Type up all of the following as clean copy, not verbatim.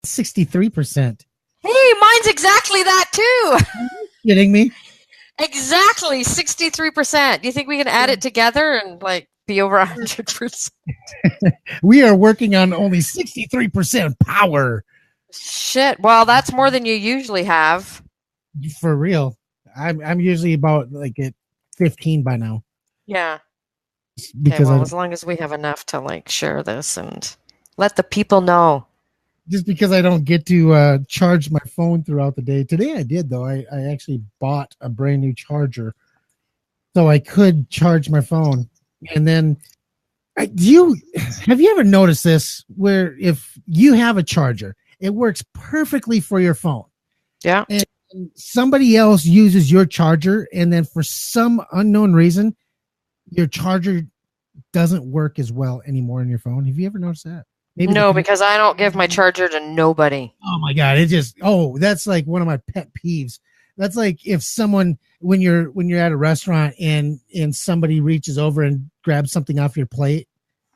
63%. Hey, mine's exactly that too. Kidding me? Exactly, 63%. Do you think we can add it together and like be over 100%? We are working on only 63% power. Shit. Well, that's more than you usually have. For real. I'm usually about like at 15 by now. Yeah. Okay, Because well, as long as we have enough to like share this and let the people know. just because I don't get to charge my phone throughout the day. Today I did though. I actually bought a brand new charger so I could charge my phone. And then have you ever noticed this where if you have a charger, it works perfectly for your phone. Yeah. And somebody else uses your charger and then for some unknown reason your charger doesn't work as well anymore in your phone. Have you ever noticed that? Maybe no, because I don't give my charger to nobody. Oh my God. That's like one of my pet peeves. That's like if someone, when you're at a restaurant and somebody reaches over and grabs something off your plate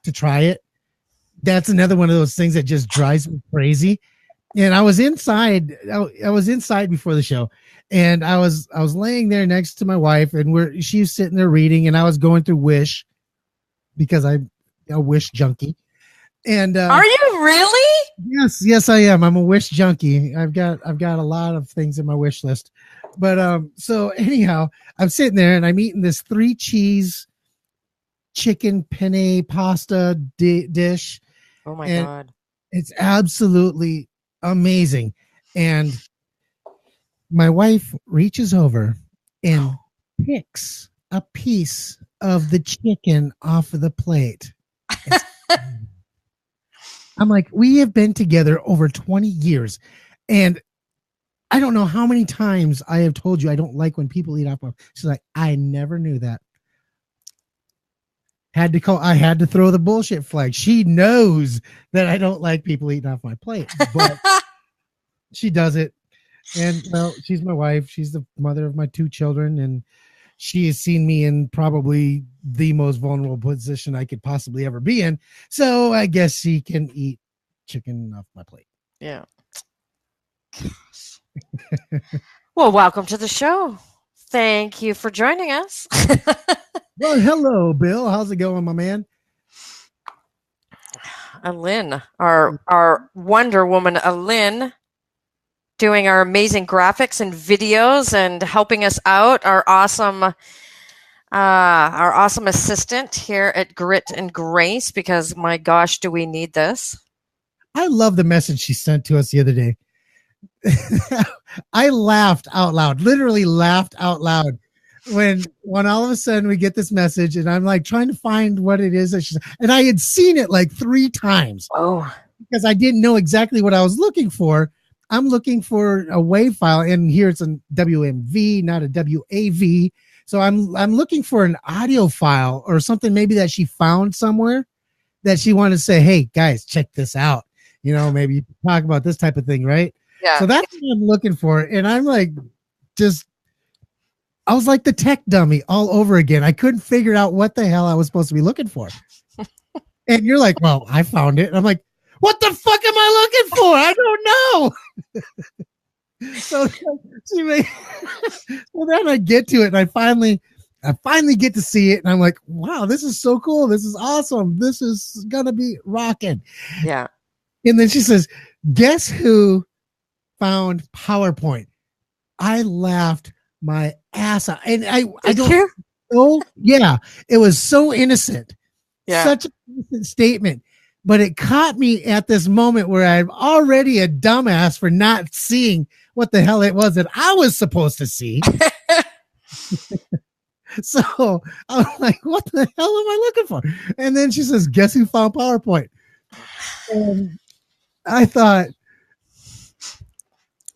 to try it. That's another one of those things that just drives me crazy. And I was inside before the show and I was laying there next to my wife and she was sitting there reading and I was going through Wish because I'm a Wish junkie. And are you really? Yes, I am. I'm a Wish junkie. I've got a lot of things in my wish list. But so anyhow, I'm sitting there and I'm eating this 3-cheese chicken penne pasta dish. Oh my God. It's absolutely amazing. And my wife reaches over and picks a piece of the chicken off of the plate. I'm like, we have been together over 20 years. And I don't know how many times I have told you I don't like when people eat off my. She's like, I never knew that. I had to throw the bullshit flag. She knows that I don't like people eating off my plate, but she does it. And well, she's my wife. She's the mother of my 2 children. And she has seen me in probably the most vulnerable position I could possibly ever be in. So I guess she can eat chicken off my plate. Yeah. Well, welcome to the show. Thank you for joining us. Well, hello, Bill. How's it going, my man? Lynn, our Wonder Woman, Lynn, doing our amazing graphics and videos and helping us out. Our awesome assistant here at Grit and Grace, because my gosh, do we need this? I love the message she sent to us the other day. I laughed out loud, literally laughed out loud when all of a sudden we get this message and I'm like trying to find what it is that she's, and I had seen it like 3 times. Oh, because I didn't know exactly what I was looking for. I'm looking for a WAV file and here it's a WMV, not a WAV. So I'm looking for an audio file or something maybe that she found somewhere that she wanted to say, hey guys, check this out. You know, maybe talk about this type of thing, right? Yeah. So that's what I'm looking for. And I'm like, I was like the tech dummy all over again. I couldn't figure out what the hell I was supposed to be looking for. And you're like, well, I found it. And I'm like, what the fuck am I looking for? I don't know. So then I get to it and I finally get to see it. And I'm like, wow, this is so cool. This is awesome. This is going to be rocking. Yeah. And then she says, guess who found PowerPoint? I laughed my ass out. And I don't know. Yeah. It was so innocent. Yeah. Such an innocent statement. But it caught me at this moment where I'm already a dumbass for not seeing what the hell it was that I was supposed to see. So I'm like, what the hell am I looking for? And then she says, guess who found PowerPoint? And I thought,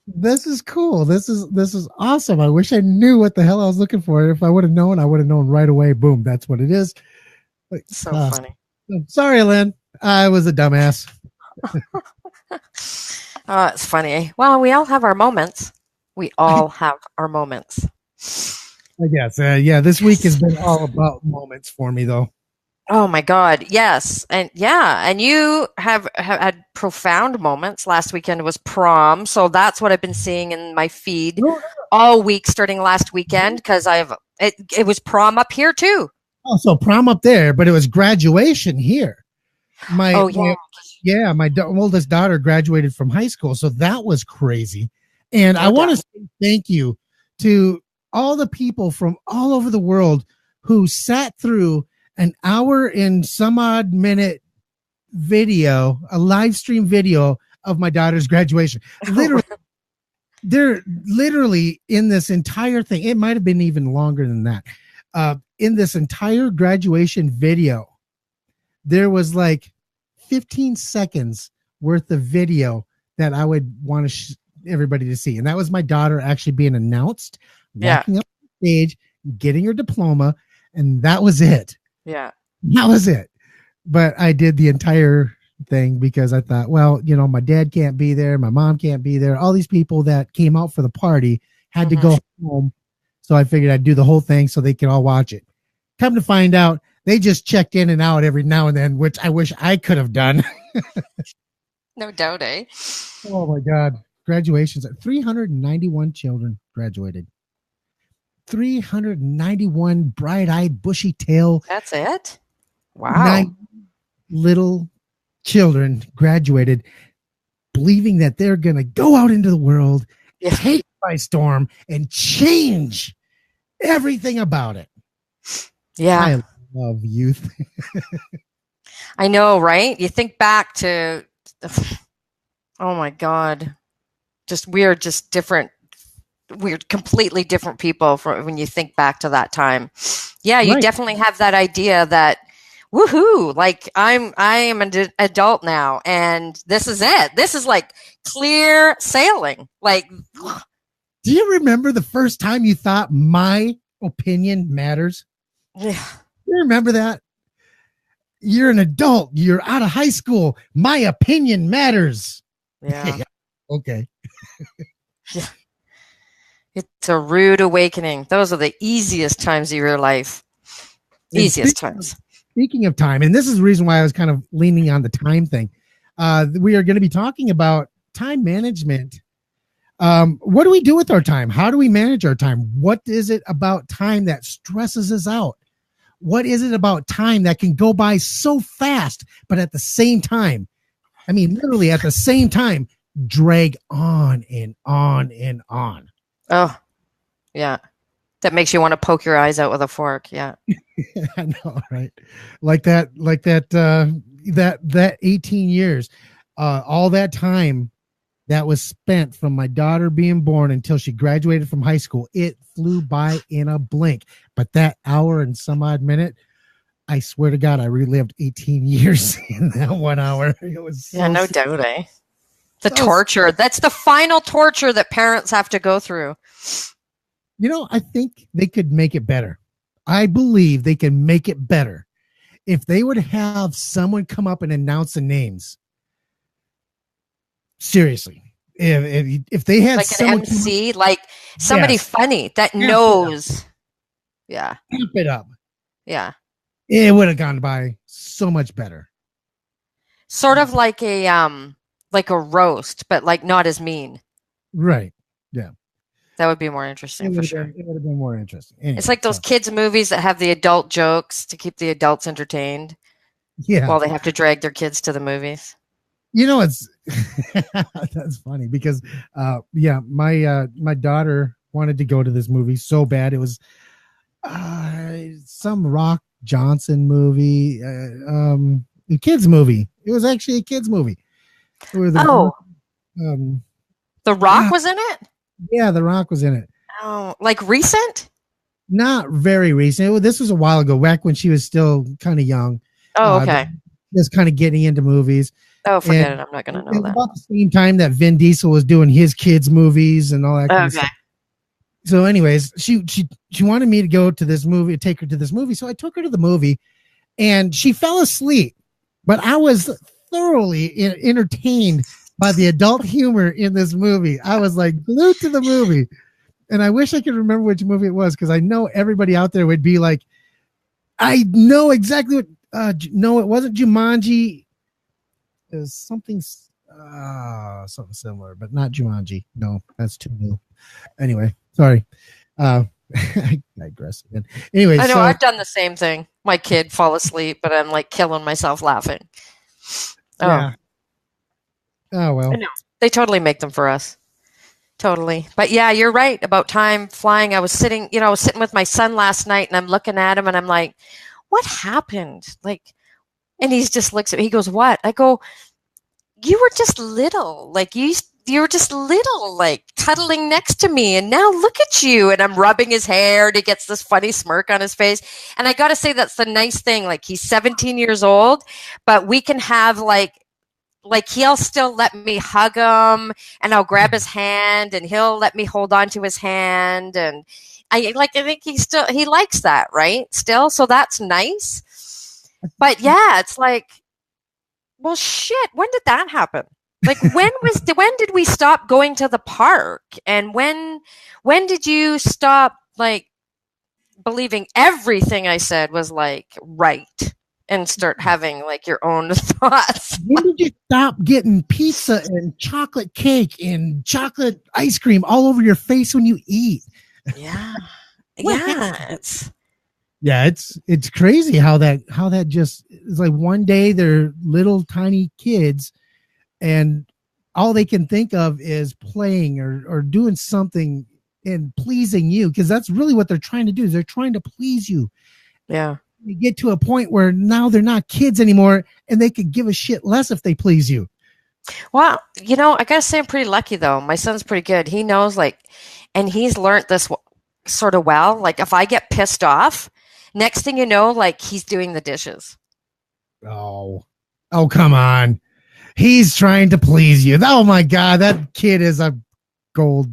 this is cool. This is awesome. I wish I knew what the hell I was looking for. If I would have known, I would have known right away. Boom, that's what it is. So funny. Sorry, Lynn. I was a dumbass. Oh, it's funny. Well, we all have our moments. We all have our moments. I guess. Yeah, this week has been all about moments for me, though. Oh my God, yes. And yeah, and you have had profound moments. Last weekend was prom, so that's what I've been seeing in my feed No, all week starting last weekend because it was prom up here too. oh, so prom up there, but it was graduation here. My Oh yeah. my yeah, my oldest daughter graduated from high school, so that was crazy. And I No want to doubt. say thank you to all the people from all over the world who sat through an hour and some odd minute video, a live stream video of my daughter's graduation. Literally, they're literally in this entire thing. It might have been even longer than that. In this entire graduation video, there was like 15 seconds worth of video that I would want everybody to see. And that was my daughter actually being announced, Yeah. walking up the stage, getting her diploma. And that was it. Yeah. That was it. But I did the entire thing because I thought, well, my dad can't be there. My mom can't be there. All these people that came out for the party had to go home. So I figured I'd do the whole thing so they could all watch it. Come to find out, they just checked in and out every now and then, which I wish I could have done. No doubt, eh? Oh my God. Graduations. 391 children graduated. 391 bright-eyed, bushy-tailed, That's it? Wow. 9 little children graduated, believing that they're going to go out into the world, take it by storm, and change everything about it. Yeah. I love youth. I know, right? You think back to, oh my God, just different, completely different people from when you think back to that time. Yeah, you definitely have that idea that, woohoo, like I am an adult now and this is it. This is like clear sailing. Like, do you remember the first time you thought my opinion matters? Yeah. You remember that? You're an adult. You're out of high school. My opinion matters. Yeah. Okay. Yeah. It's a rude awakening. Those are the easiest times of your life. Easiest times. Speaking of time, and this is the reason why I was kind of leaning on the time thing. We are going to be talking about time management. What do we do with our time? How do we manage our time? What is it about time that stresses us out? What is it about time that can go by so fast, but at the same time, I mean, literally at the same time, drag on and on and on? Oh, yeah. That makes you want to poke your eyes out with a fork. Yeah. I know, right? Like that 18 years, all that time that was spent from my daughter being born until she graduated from high school, it flew by in a blink. But that hour and some odd minute, I swear to God, I relived 18 years in that 1 hour. It was so no doubt, eh? The torture. That's the final torture that parents have to go through. I think they could make it better. I believe they can make it better if they would have someone come up and announce the names. Seriously, if they had like an MC, like somebody funny that knows, yeah, amp it up, yeah, it would have gone by so much better. Sort of like a roast, but like not as mean. Right. Yeah. That would be more interesting for sure. It would have been more interesting. Anyway, it's like those kids' movies that have the adult jokes to keep the adults entertained. Yeah. While they have to drag their kids to the movies. It's that's funny because my daughter wanted to go to this movie so bad. It was some Rock Johnson movie, a kids movie. It was actually a kids movie. The Rock was in it? Yeah, The Rock was in it. Oh, like recent? Not very recent. This was a while ago, back when she was still kind of young. Oh, okay. Just kind of getting into movies. Oh, forget it. I'm not going to know that. About the same time that Vin Diesel was doing his kids' movies and all that kind of stuff. So anyways, she wanted me to go to this movie, take her to this movie. So I took her to the movie and she fell asleep. But I was thoroughly entertained by the adult humor in this movie. I was like glued to the movie. And I wish I could remember which movie it was because I know everybody out there would be like, I know exactly what No, it wasn't Jumanji. It was something similar, but not Jumanji. No, that's too new. Anyway, sorry. I digress again. Anyway, I know so I've done the same thing. My kid fall asleep, but I'm like killing myself laughing. Oh, yeah. Oh well. I know. They totally make them for us. Totally. But yeah, you're right about time flying. I was sitting with my son last night and I'm looking at him and I'm like, what happened? Like, and he just looks at me. He goes, what? I go, you were just little. Like you were just little, like cuddling next to me. And now look at you. And I'm rubbing his hair and he gets this funny smirk on his face. And I got to say, that's the nice thing. Like he's 17 years old, but we can have like he'll still let me hug him and I'll grab his hand and he'll let me hold on to his hand. And I think he likes that, right? Still. So that's nice. But yeah, it's like, well, shit, when did that happen? Like when did we stop going to the park? And when did you stop like believing everything I said was like right? And start having like your own thoughts. When did you stop getting pizza and chocolate cake and chocolate ice cream all over your face when you eat? Yeah. It's crazy how that just is like one day they're little tiny kids and all they can think of is playing or doing something and pleasing you, because that's really what they're trying to do. Is they're trying to please you. Yeah. You get to a point where now they're not kids anymore and they could give a shit less if they please you. Well, I gotta say I'm pretty lucky though. My son's pretty good. He knows and he's learned this sort of well. Like if I get pissed off, next thing you know, like he's doing the dishes. Oh, come on. He's trying to please you. Oh my God. That kid is a gold.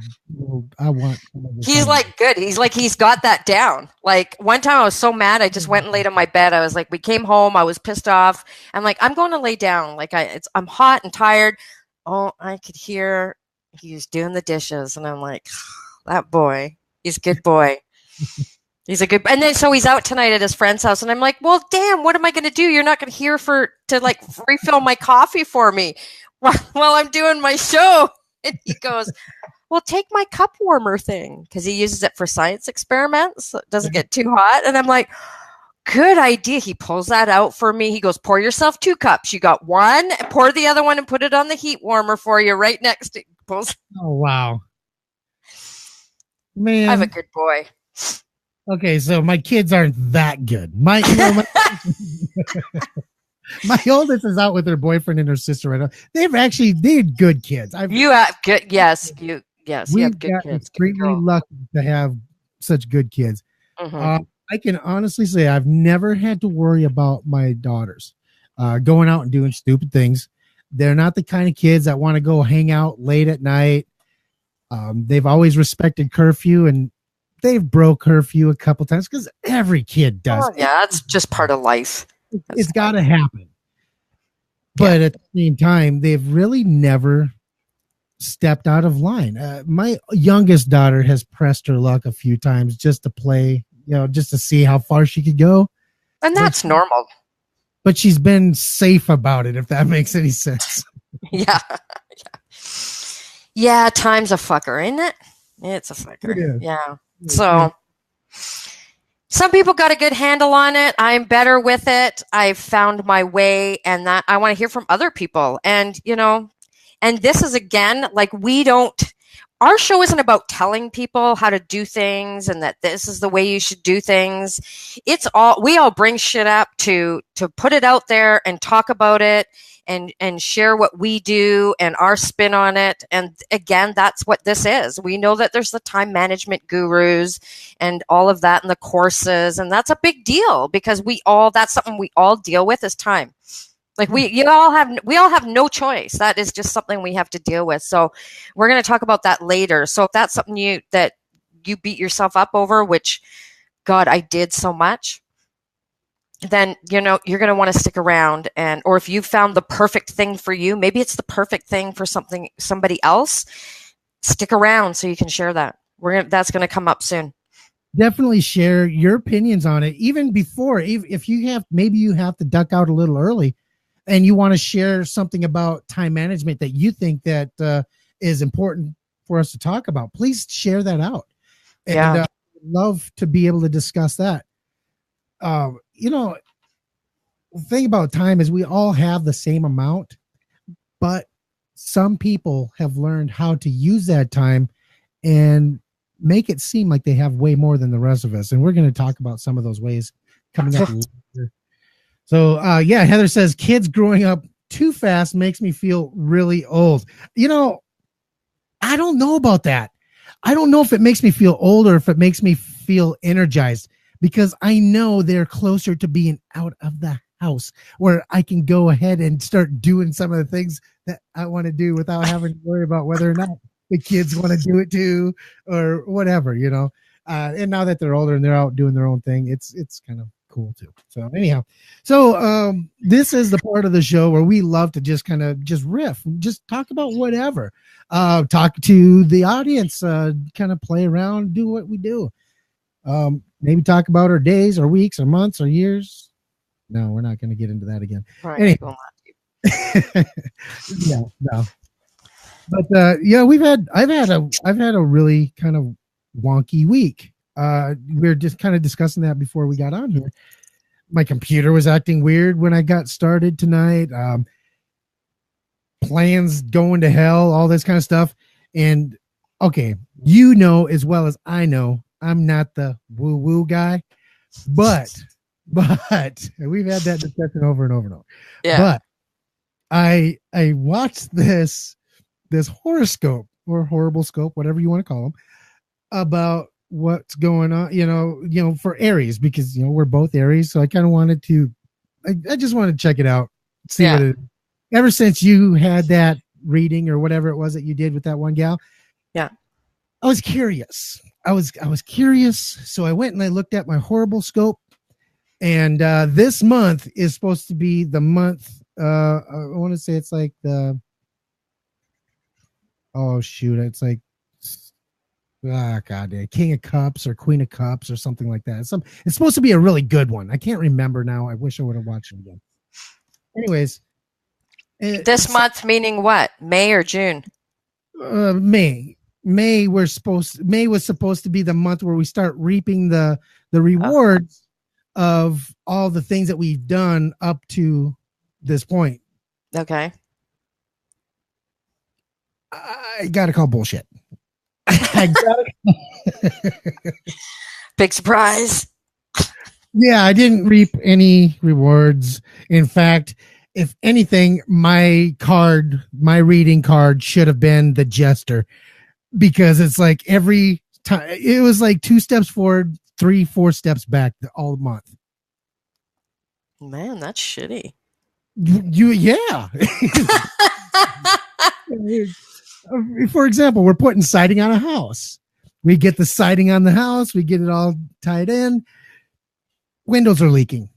He's like good. He's got that down. Like one time I was so mad I just went and laid on my bed. I was like, we came home, I was pissed off. I'm like, I'm going to lay down. Like I'm hot and tired. Oh, I could hear he was doing the dishes and I'm like, that boy, he's a good boy. He's a good, and then so he's out tonight at his friend's house and I'm like, well damn, what am I going to do? You're not going to hear to like refill my coffee for me while I'm doing my show. And he goes, well, take my cup warmer thing, because he uses it for science experiments so it doesn't get too hot. And I'm like, good idea. He pulls that out for me. He goes, pour yourself 2 cups. You got one, pour the other one and put it on the heat warmer for you right next to pulls. Oh, wow. Man. I'm a good boy. Okay, so my kids aren't that good. My oldest is out with her boyfriend and her sister right now. They're good kids. You have good, yes, you have good kids. Extremely lucky to have such good kids. Mm-hmm. I can honestly say I've never had to worry about my daughters going out and doing stupid things. They're not the kind of kids that want to go hang out late at night. They've always respected curfew, and they've broke curfew a couple times because every kid does. Oh, yeah, it's just part of life. It's got to happen. But at the same time, they've really never stepped out of line. My youngest daughter has pressed her luck a few times just to play, just to see how far she could go. And that's normal. But she's been safe about it, if that makes any sense. Yeah. Yeah, time's a fucker, isn't it? It's a fucker. Yeah. So some people got a good handle on it. I'm better with it. I've found my way, and that I want to hear from other people. And, and this is again, like our show isn't about telling people how to do things and that this is the way you should do things. We all bring shit up to put it out there and talk about it and share what we do and our spin on it. And again, that's what this is. We know that there's the time management gurus and all of that and the courses. And that's a big deal because that's something we all deal with is time. Like we all have no choice. That is just something we have to deal with. So we're going to talk about that later. So if that's something that you beat yourself up over, which God, I did so much, then, you're going to want to stick around or if you found the perfect thing for you, maybe it's the perfect thing for somebody else, stick around so you can share that. That's going to come up soon. definitely share your opinions on it. Even before, if you have, maybe you have to duck out a little early, and you want to share something about time management that you think that is important for us to talk about. Please share that out, and Yeah. love to be able to discuss that. You know, the thing about time is we all have the same amount, but some people have learned how to use that time and make it seem like they have way more than the rest of us. And we're going to talk about some of those ways coming up later. So, yeah, Heather says kids growing up too fast makes me feel really old. You know, I don't know about that. I don't know if it makes me feel old or if it makes me feel energized, because I know they're closer to being out of the house where I can go ahead and start doing some of the things that I want to do without having to worry about whether or not the kids want to do it too or whatever, you know. And now that they're older and they're out doing their own thing, it's kind of cool too. So anyhow, so this is the part of the show where we love to just kind of just riff, just talk about whatever, talk to the audience, kind of play around, do what we do. Maybe talk about our days or weeks or months or years. No, we're not going to get into that again. Right. Anyway. Yeah, no. But yeah, I've had a really kind of wonky week. We were just kind of discussing that before we got on here. My computer was acting weird when I got started tonight. Plans going to hell, all this kind of stuff. And okay, you know as well as I know, I'm not the woo-woo guy, but we've had that discussion over and over and over. Yeah. But I watched this horoscope or horrible scope, whatever you want to call them, about what's going on, you know, for Aries, because, you know, we're both Aries. So I kind of wanted to, I just wanted to check it out. See what it, ever since you had that reading or whatever it was that you did with that one gal. Yeah. I was curious. I was curious. So I went and I looked at my horrible scope, and this month is supposed to be the month. I want to say it's like it's like, God, King of Cups or Queen of Cups or something like that. It's supposed to be a really good one. I can't remember now. I wish I would have watched it again. Anyways, this month meaning what? May or June? May. May was supposed to be the month where we start reaping the rewards of all the things that we've done up to this point. Okay. I gotta call bullshit. Big surprise. Yeah, I didn't reap any rewards. In fact, if anything, my reading card should have been the Jester, because it's like every time it was like 2 steps forward, 3-4 steps back all month. Man, that's shitty. Yeah. For example, we're putting siding on a house. We get the siding on the house. We get it all tied in. Windows are leaking.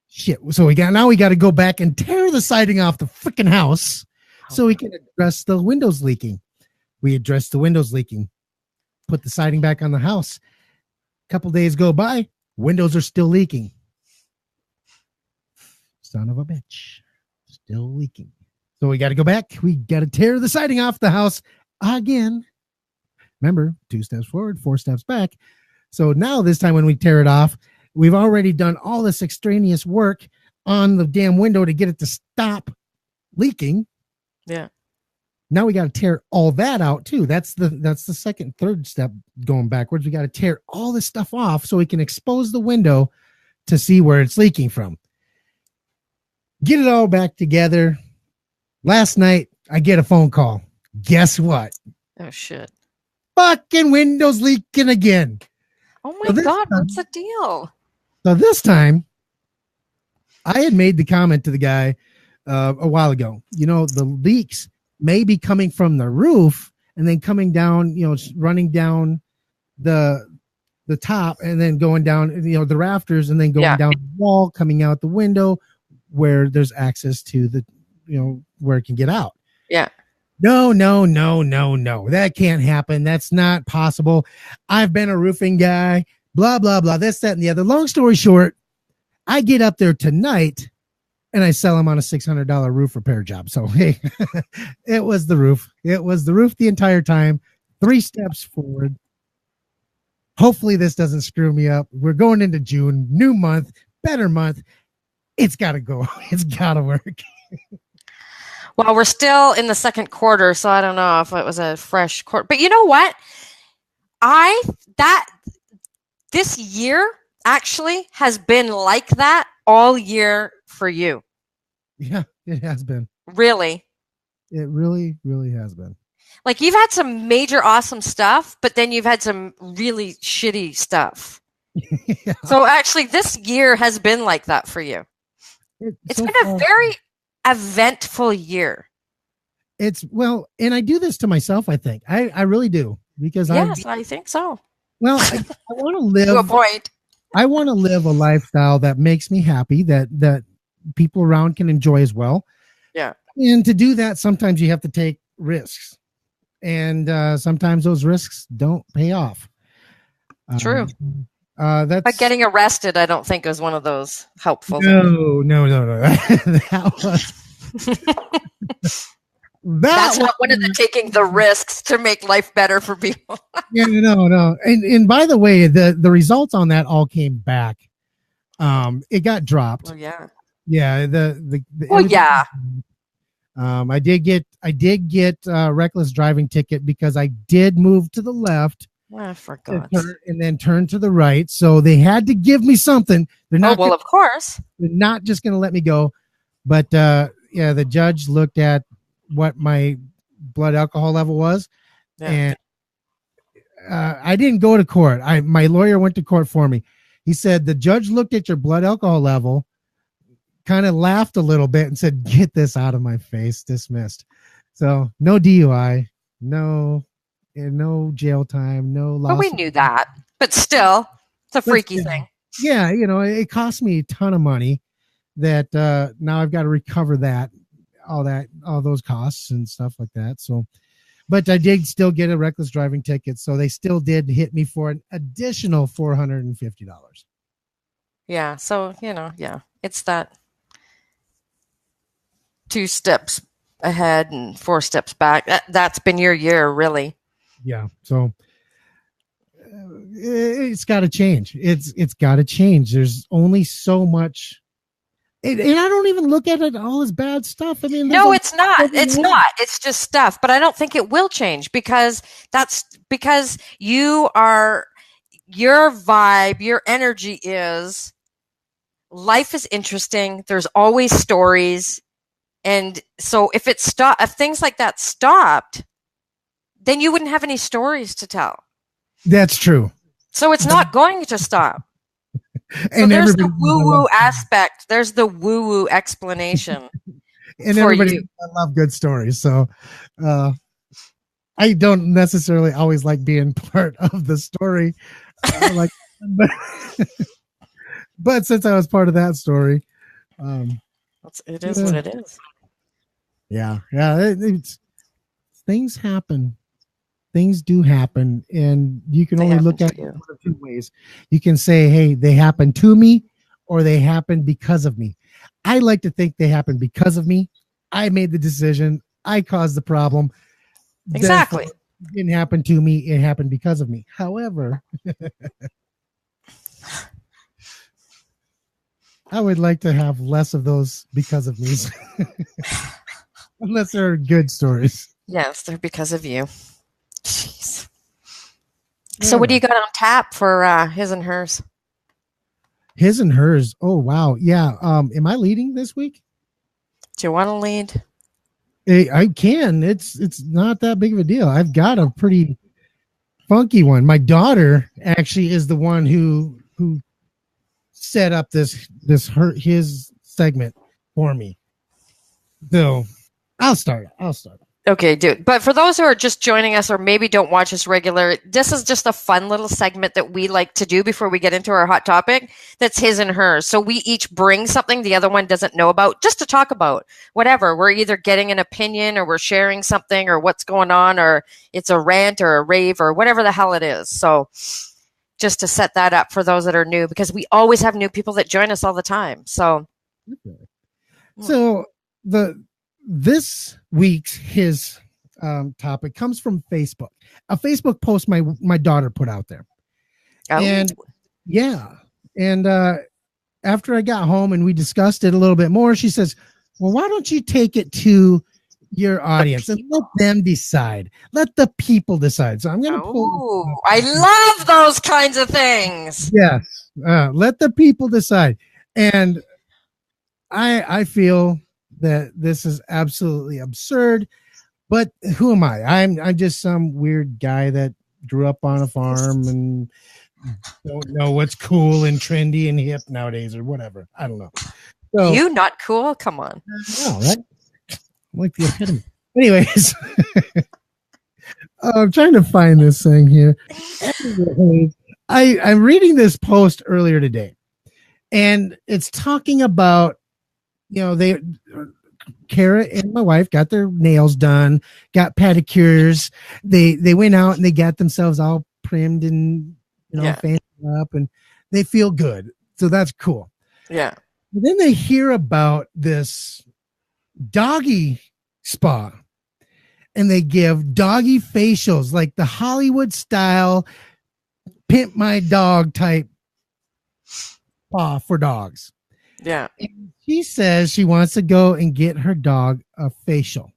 Shit. So we got to go back and tear the siding off the freaking house so we can address the windows leaking. We address the windows leaking, put the siding back on the house. A couple days go by, windows are still leaking. Son of a bitch. Still leaking. So we got to go back. We got to tear the siding off the house again. Remember, 2 steps forward, 4 steps back. So now this time when we tear it off, we've already done all this extraneous work on the damn window to get it to stop leaking. Yeah. Now we got to tear all that out too. That's the second, third step going backwards. We got to tear all this stuff off so we can expose the window to see where it's leaking from. Get it all back together. Last night, I get a phone call. Guess what? Oh, shit. Fucking windows leaking again. Oh, my God. What's the deal? So this time, I had made the comment to the guy a while ago. You know, the leaks may be coming from the roof and then coming down, you know, running down the top and then going down, you know, the rafters and then going down the wall, coming out the window where there's access to the, you know, where it can get out. Yeah. No. That can't happen. That's not possible. I've been a roofing guy blah, blah, blah, this, that, and the other. Long story short, I get up there tonight and I sell them on a $600 roof repair job. So, hey, it was the roof. It was the roof the entire time. 3 steps forward. Hopefully this doesn't screw me up. We're going into June, new month, better month. It's got to go. It's got to work. Well, we're still in the second quarter, so I don't know if it was a fresh quarter. But you know what? This year actually has been like that all year for you. Yeah, it has been. Really? It really, really has been. Like you've had some major awesome stuff, but then you've had some really shitty stuff. Yeah. So actually this year has been like that for you. It's so been a very eventful year. And I do this to myself, I think. I really do. Because I think so. Well, I want to live to a point. I want to live a lifestyle that makes me happy, that people around can enjoy as well. Yeah. And to do that, sometimes you have to take risks. And sometimes those risks don't pay off. True. But getting arrested, I don't think was one of those helpful things. No. That was that's not one of the taking the risks to make life better for people. Yeah, no. And by the way, the results on that all came back. It got dropped. Oh yeah. Yeah. I did get a reckless driving ticket because I did move to the left. I forgot. And then turn to the right. So they had to give me something. They're not. Of course. They're not just going to let me go. But the judge looked at what my blood alcohol level was, and I didn't go to court. My lawyer went to court for me. He said the judge looked at your blood alcohol level, kind of laughed a little bit, and said, "Get this out of my face." Dismissed. So no DUI, no jail time, no loss. Well, we knew that, but still, it's a freaky thing. Yeah, it cost me a ton of money. That now I've got to recover that. All those costs and stuff like that. So, but I did still get a reckless driving ticket. So they still did hit me for an additional $450. Yeah. So, it's that 2 steps ahead and 4 steps back. That's been your year, really. Yeah. So it's got to change. It's got to change. There's only so much. And I don't even look at it all as bad stuff. I mean, no, it's not. It's not. It's just stuff. But I don't think it will change because your vibe, your energy is life is interesting. There's always stories. And so if things like that stopped, then you wouldn't have any stories to tell. That's true. So it's not going to stop. So there's the woo-woo aspect. There's the woo-woo explanation. And everybody I love good stories. So I don't necessarily always like being part of the story. But since I was part of that story, it is what it is. Yeah. Things happen. Things do happen, and you can only look at it one of 2 ways. You can say, hey, they happened to me, or they happened because of me. I like to think they happened because of me. I made the decision. I caused the problem. Exactly. Therefore, it didn't happen to me. It happened because of me. However, I would like to have less of those because of me. Unless they're good stories. Yes, they're because of you. Jeez. So what do you got on tap for his and hers? His and hers. Oh wow. Yeah. Am I leading this week? Do you want to lead? I can. It's not that big of a deal. I've got a pretty funky one. My daughter actually is the one who set up his segment for me. So I'll start. Okay, dude. But for those who are just joining us or maybe don't watch us regular, this is just a fun little segment that we like to do before we get into our hot topic. That's his and hers. So we each bring something the other one doesn't know about just to talk about. Whatever. We're either getting an opinion or we're sharing something or what's going on or it's a rant or a rave or whatever the hell it is. So just to set that up for those that are new, because we always have new people that join us all the time. So, so this week's his topic comes from Facebook, a Facebook post my daughter put out there. And after I got home and we discussed it a little bit more, she says, well, why don't you take it to your audience and let them decide? Let the people decide. So I'm going to pull. I love those kinds of things. Yes. Let the people decide. And I feel that this is absolutely absurd, but who am I? I'm just some weird guy that grew up on a farm and don't know what's cool and trendy and hip nowadays or whatever. I don't know. So, you not cool? Come on. No, I'm like the epitome. Anyways, I'm trying to find this thing here. I'm reading this post earlier today, and it's talking about, Kara and my wife got their nails done, got pedicures. They went out and they got themselves all primed and fancy up, and they feel good. So that's cool. Yeah. But then they hear about this doggy spa, and they give doggy facials, like the Hollywood style pimp my dog type spa for dogs. Yeah. And she says she wants to go and get her dog a facial.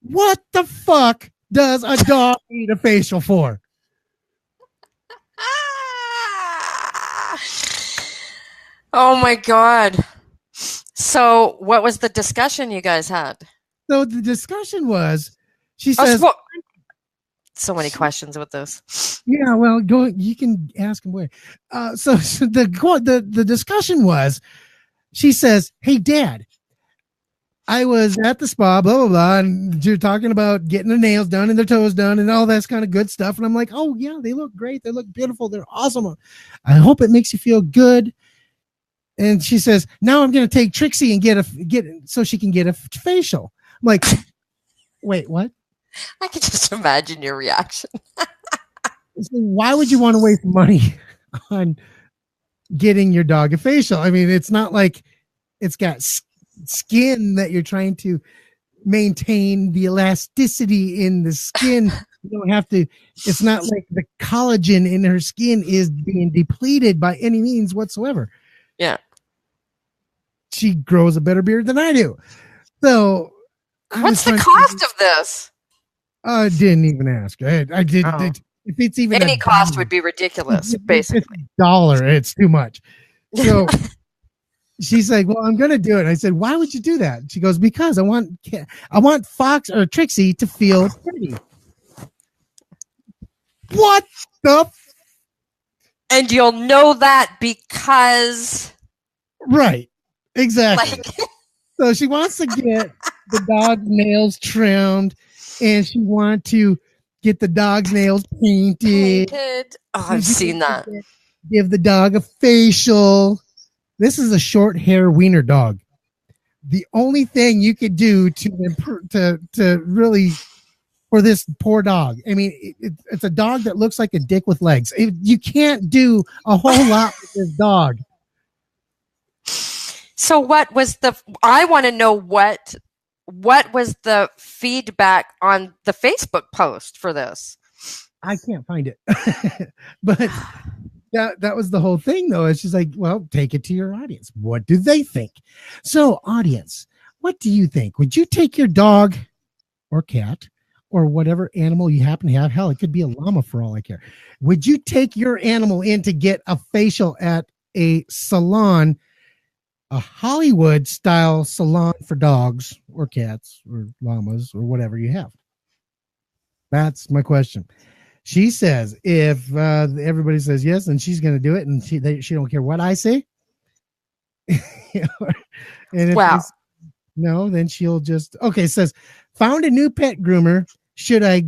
What the fuck does a dog need a facial for? Oh my God. So what was the discussion you guys had? So the discussion was, she says, so many questions with this. Yeah, well, go. You can ask him where. So the discussion was, she says, "Hey, Dad, I was at the spa, blah blah blah, and you're talking about getting their nails done and their toes done and all that kind of good stuff." And I'm like, "Oh yeah, they look great. They look beautiful. They're awesome. I hope it makes you feel good." And she says, "Now I'm going to take Trixie and get so she can get a facial." I'm like, "Wait, what?" I can just imagine your reaction. Why would you want to waste money on getting your dog a facial? I mean, it's not like it's got skin that you're trying to maintain the elasticity in the skin. You don't have to. It's not like the collagen in her skin is being depleted by any means whatsoever. Yeah. She grows a better beard than I do. So what's the cost of this? I didn't even ask. I did. Oh. If it's even any cost would be ridiculous, basically. $1, it's too much. So she's like, "Well, I'm going to do it." I said, "Why would you do that?" She goes, "Because I want Fox or Trixie to feel pretty." What the? And you'll know that because. Right. Exactly. So she wants to get the dog's nails trimmed, and she wants to get the dog's nails painted. Oh, I've seen that. Give the dog a facial. This is a short hair wiener dog. The only thing you could do to really for this poor dog. I mean, it's a dog that looks like a dick with legs. You can't do a whole lot with this dog. So what was I want to know what was the feedback on the Facebook post for this? I can't find it. But that was the whole thing, though. It's just like, well, take it to your audience. What do they think? So, audience, what do you think? Would you take your dog or cat or whatever animal you happen to have? Hell, it could be a llama for all I care. Would you take your animal in to get a facial at a salon, a Hollywood style salon for dogs or cats or llamas or whatever you have? That's my question. She says if everybody says yes, then she's going to do it, and she don't care what I say. And if no, then she'll just It says, found a new pet groomer. Should I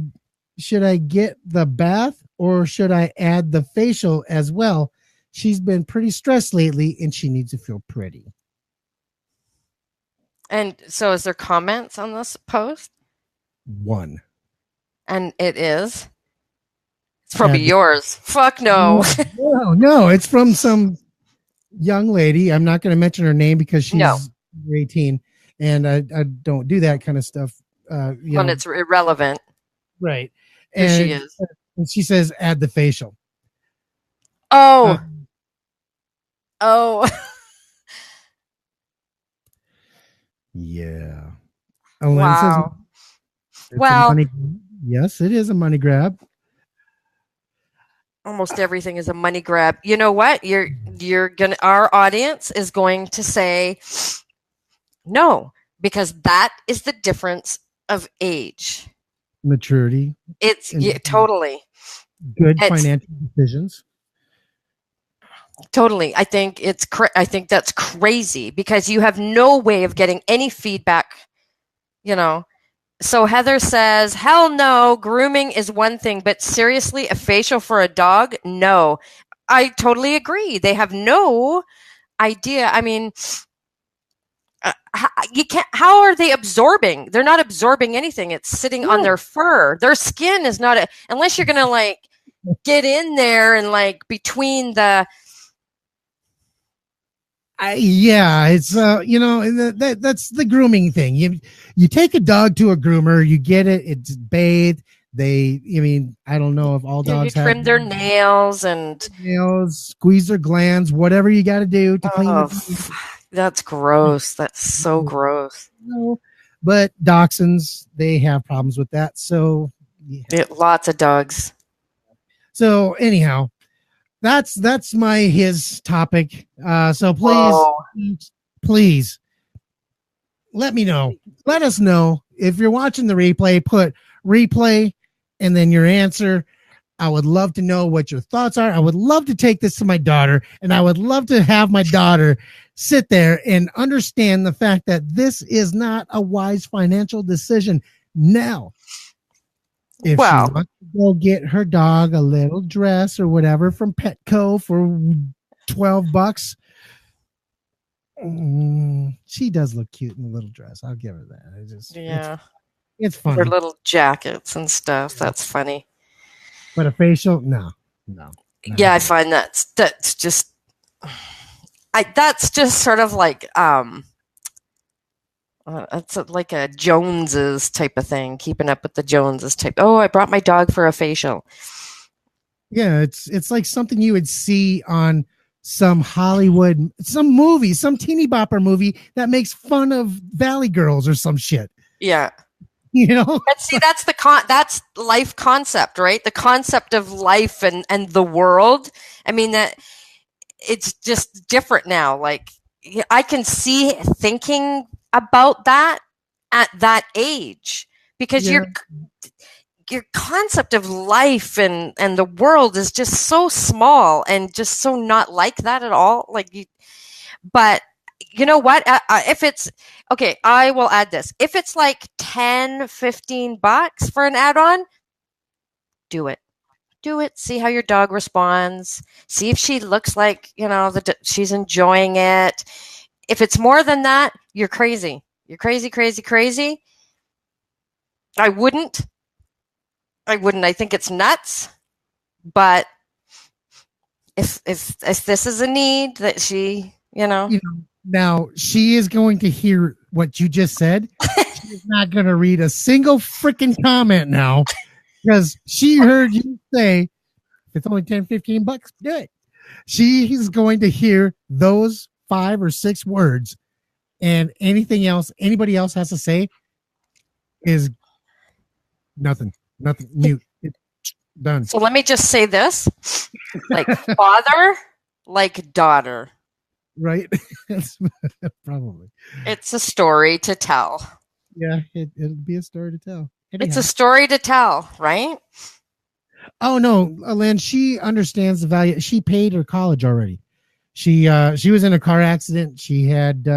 get the bath or should I add the facial as well? She's been pretty stressed lately, and she needs to feel pretty. And so, is there comments on this post? One. And it is. It's probably Add the- yours. Fuck no. No, it's from some young lady. I'm not going to mention her name because she's No. 18, and I don't do that kind of stuff. When it's irrelevant. Right. Who she is. And she says, add the facial. Oh. Oh. Yeah. Wow. Well, yes, it is a money grab. Almost everything is a money grab. You know what? Our audience is going to say no, because that is the difference of age. Maturity. It's totally good financial decisions. Totally. I think I think that's crazy because you have no way of getting any feedback, So Heather says, hell no, grooming is one thing, but seriously, a facial for a dog? No. I totally agree. They have no idea. I mean, you can't, how are they absorbing? They're not absorbing anything. It's sitting on their fur. Their skin is not, unless you're going to get in there and between the, it's that's the grooming thing. You take a dog to a groomer, you get it, it's bathed. I don't know if all dogs you trim their nails and squeeze their glands, whatever you got to do to clean it. That's gross. That's so gross. But dachshunds, they have problems with that. So lots of dogs. So anyhow, that's his topic. So please let me know. Let us know if you're watching the replay. Put replay and then your answer. I would love to know what your thoughts are. I would love to take this to my daughter, and I would love to have my daughter sit there and understand the fact that this is not a wise financial decision. Now, if she wants to go get her dog a little dress or whatever from Petco for $12, she does look cute in the little dress. I'll give her that. It's funny. Her little jackets and stuff. That's funny. But a facial, no. Yeah, I find that's just sort of it's like a Joneses type of thing, keeping up with the Joneses type. Oh, I brought my dog for a facial. Yeah, it's like something you would see on some Hollywood, some movie, some teeny bopper movie that makes fun of Valley Girls or some shit. Yeah. But see, that's that's life concept, right? The concept of life and the world. I mean, that it's just different now. I can see thinking about that at that age because your concept of life and the world is just so small and just so not like that at all. But you know what? If it's okay, I will add this. If it's $10-15 for an add-on, do it. Do it. See how your dog responds. See if she looks like, she's enjoying it. If it's more than that, you're crazy. You're crazy, crazy, crazy. I wouldn't. I think it's nuts. But if this is a need that she, Now, she is going to hear what you just said. She's not going to read a single freaking comment now because she heard you say, if it's only $10-15, do it. She's going to hear those 5 or 6 words, and anything else anybody else has to say is nothing. Mute. It's done. So let me just say this. Like father, like daughter. Right? Probably. It's a story to tell. Yeah, it'll be a story to tell. Anyhow. It's a story to tell, right? Oh no, Lynn, she understands the value. She paid her college already. She was in a car accident. She had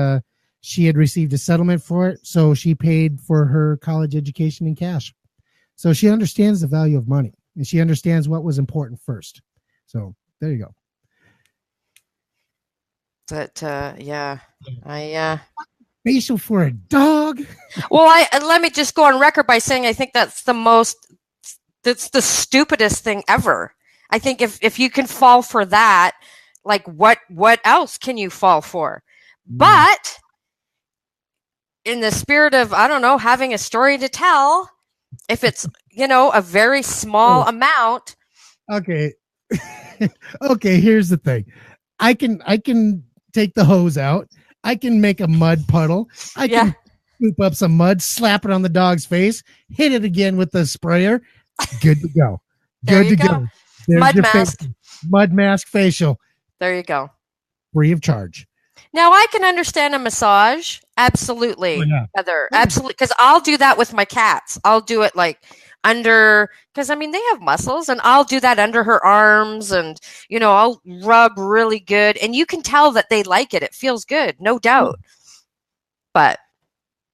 received a settlement for it, so she paid for her college education in cash. So she understands the value of money, and she understands what was important first. So there you go. But facial for a dog. Well, let me just go on record by saying I think that's the most That's the stupidest thing ever. I think if you can fall for that, like what else can you fall for? But in the spirit of, I don't know, having a story to tell, if it's, a very small amount. Okay. Okay, here's the thing. I can take the hose out. I can make a mud puddle. I can scoop up some mud, slap it on the dog's face, hit it again with the sprayer. Good to go. Good to go. There's mud mask. Mud mask facial. There you go. Free of charge. Now I can understand a massage. Absolutely, Heather. Absolutely. Because I'll do that with my cats. I'll do it like under, because I mean, they have muscles, and I'll do that under her arms, and, I'll rub really good. And you can tell that they like it. It feels good, no doubt. But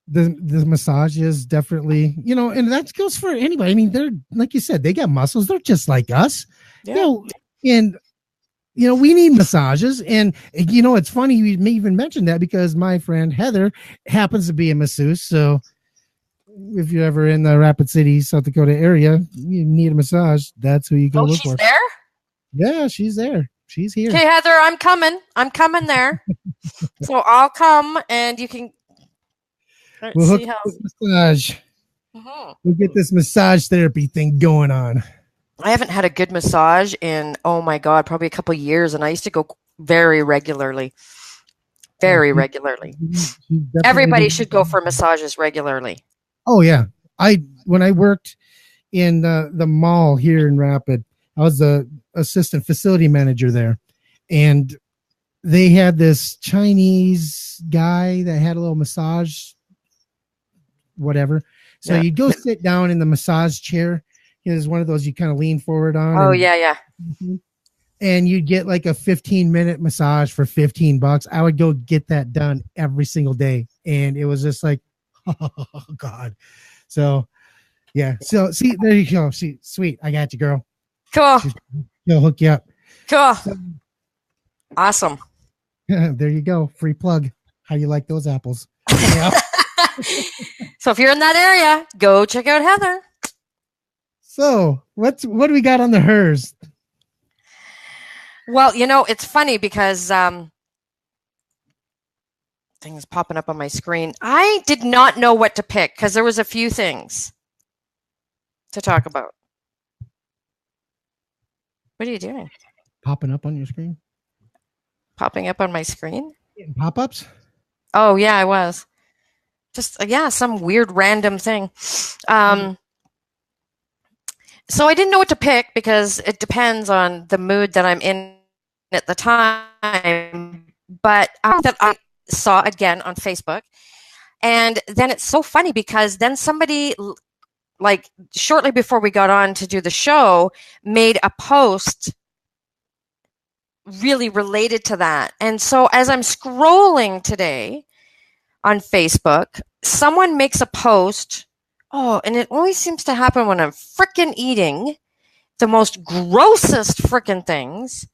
the massage is definitely, and that goes for anybody. I mean, they're, like you said, they got muscles. They're just like us. Yeah. And we need massages. And, it's funny you may even mention that, because my friend Heather happens to be a masseuse. So if you're ever in the Rapid City, South Dakota area, you need a massage, that's who you go look for. She's there? Yeah, she's there. She's here. Okay, Heather, I'm coming there. So I'll come, and you can we'll hook this massage. We'll get this massage therapy thing going on. I haven't had a good massage in, oh my God, probably a couple of years, and I used to go very regularly. Very regularly. Everybody should go for massages regularly. Oh yeah. When I worked in the mall here in Rapid, I was the assistant facility manager there, and they had this Chinese guy that had a little massage, whatever. So you'd go sit down in the massage chair. There's one of those you kind of lean forward on. Oh, yeah. And you'd get like a 15-minute massage for $15. I would go get that done every single day. And it was just like, oh God. So yeah. So see, there you go. See, sweet. I got you, girl. Cool. She'll hook you up. Cool. Awesome. There you go. Free plug. How you like those apples? Yeah. So if you're in that area, go check out Heather. So what do we got on the hers? Well, it's funny because things popping up on my screen. I did not know what to pick because there was a few things to talk about. What are you doing? Popping up on your screen? Popping up on my screen? Getting pop-ups? Oh, yeah, I was. Just, some weird random thing. So I didn't know what to pick because it depends on the mood that I'm in at the time. But that I saw again on Facebook. And then it's so funny because then somebody, like shortly before we got on to do the show, made a post really related to that. And so as I'm scrolling today on Facebook, someone makes a post. Oh, and it always seems to happen when I'm frickin' eating the most grossest frickin' things.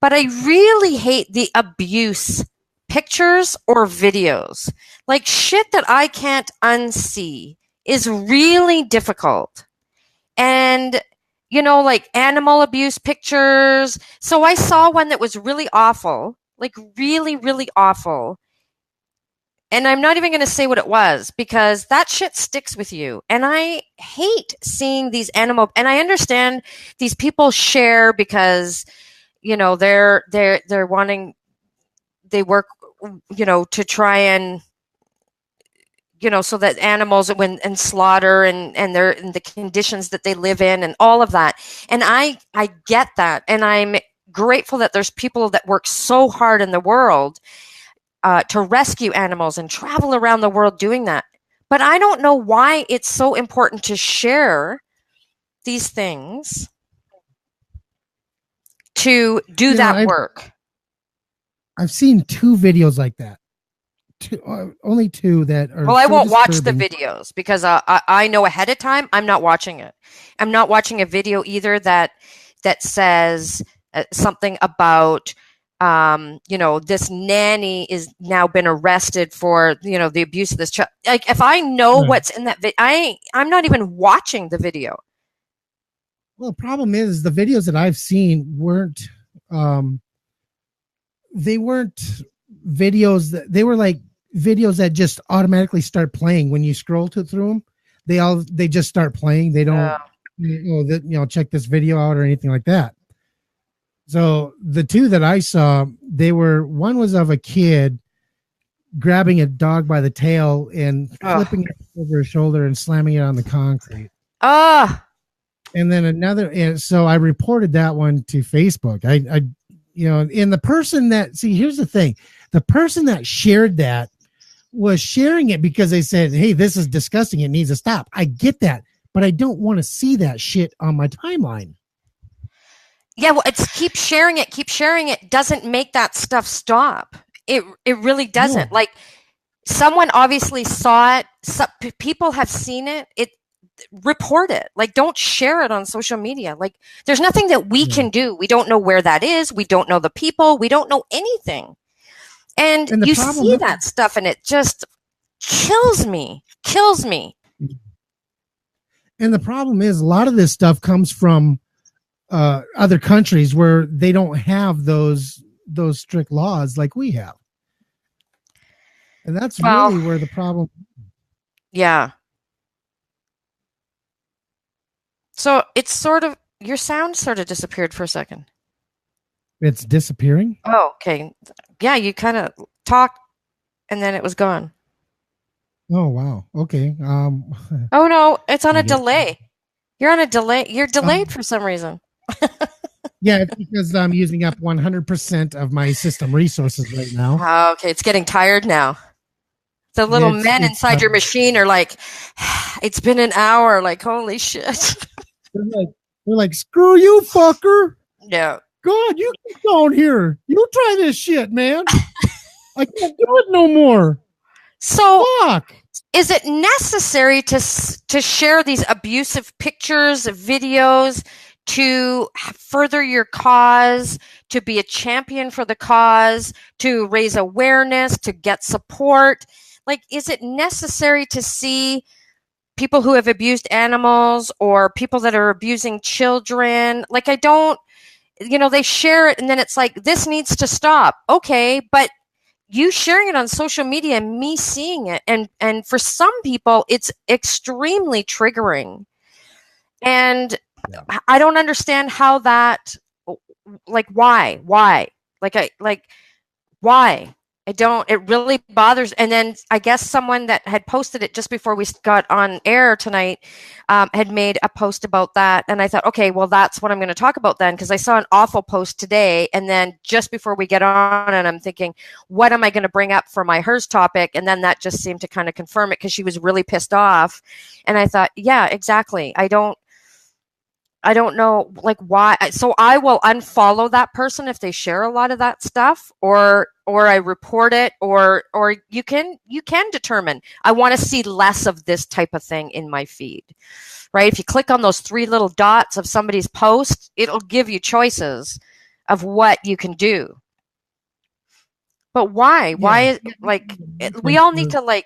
But I really hate the abuse pictures or videos. Like shit that I can't unsee is really difficult. And, like animal abuse pictures. So I saw one that was really awful, like really, really awful. And I'm not even going to say what it was because that shit sticks with you. And I hate seeing these animal, and I understand these people share because, they're wanting, they work, to try and, so that animals and slaughter and they're in the conditions that they live in and all of that. And I get that. And I'm grateful that there's people that work so hard in the world to rescue animals and travel around the world doing that. But I don't know why it's so important to share these things to do that work. I've seen 2 videos like that. Only 2 that are. Well, I won't watch the videos because I know ahead of time I'm not watching it. I'm not watching a video either that says something about this nanny is now been arrested for, the abuse of this child. Like if I know what's in that video, I'm not even watching the video. Well, the problem is the videos that I've seen weren't um they weren't videos that they were like videos that just automatically start playing when you scroll through them. They just start playing. They don't check this video out or anything like that. So the two that I saw, one was of a kid grabbing a dog by the tail and flipping it over his shoulder and slamming it on the concrete. And then another, and so I reported that one to Facebook. And the person that, here's the thing, the person that shared that was sharing it because they said, hey, this is disgusting. It needs to stop. I get that, but I don't want to see that shit on my timeline. Yeah, well, it's keep sharing it doesn't make that stuff stop. It really doesn't. No. Like, someone obviously saw it. People have seen it. Report it. Like, don't share it on social media. Like, there's nothing that we can do. We don't know where that is. We don't know the people. We don't know anything. And you see that stuff and it just kills me. And the problem is a lot of this stuff comes from other countries where they don't have those strict laws like we have. And that's really where the problem. Yeah. So it's sort of, your sound sort of disappeared for a second. It's disappearing? Oh, okay. Yeah, you kind of talked and then it was gone. Oh, wow. Okay. Oh, no, it's on a delay. You're on a delay. You're delayed for some reason. Yeah, it's because I'm using up 100% of my system resources right now. Oh, okay. It's getting tired now. The little men inside your machine are like, it's been an hour. Like, holy shit. They're like, screw you, fucker. Yeah. God, you keep going here. You try this shit, man. I can't do it no more. So, is it necessary to share these abusive pictures, videos, to further your cause, to be a champion for the cause, to raise awareness, to get support? Like, is it necessary to see people who have abused animals or people that are abusing children? Like, I don't, they share it and then it's like, this needs to stop. Okay, but you sharing it on social media and me seeing it, and for some people, it's extremely triggering. And I don't understand how that, like, why? Why? It really bothers. And then I guess someone that had posted it just before we got on air tonight had made a post about that. And I thought, okay, well, that's what I'm going to talk about then, because I saw an awful post today. And then just before we get on, and I'm thinking, what am I going to bring up for my hers topic? And then that just seemed to kind of confirm it, because she was really pissed off. And I thought, yeah, exactly. I don't know, like, why. So I will unfollow that person if they share a lot of that stuff, or I report it, or you can determine, I want to see less of this type of thing in my feed, right? If you click on those 3 little dots of somebody's post, it'll give you choices of what you can do. But why? Yeah. Why is we all need to, like,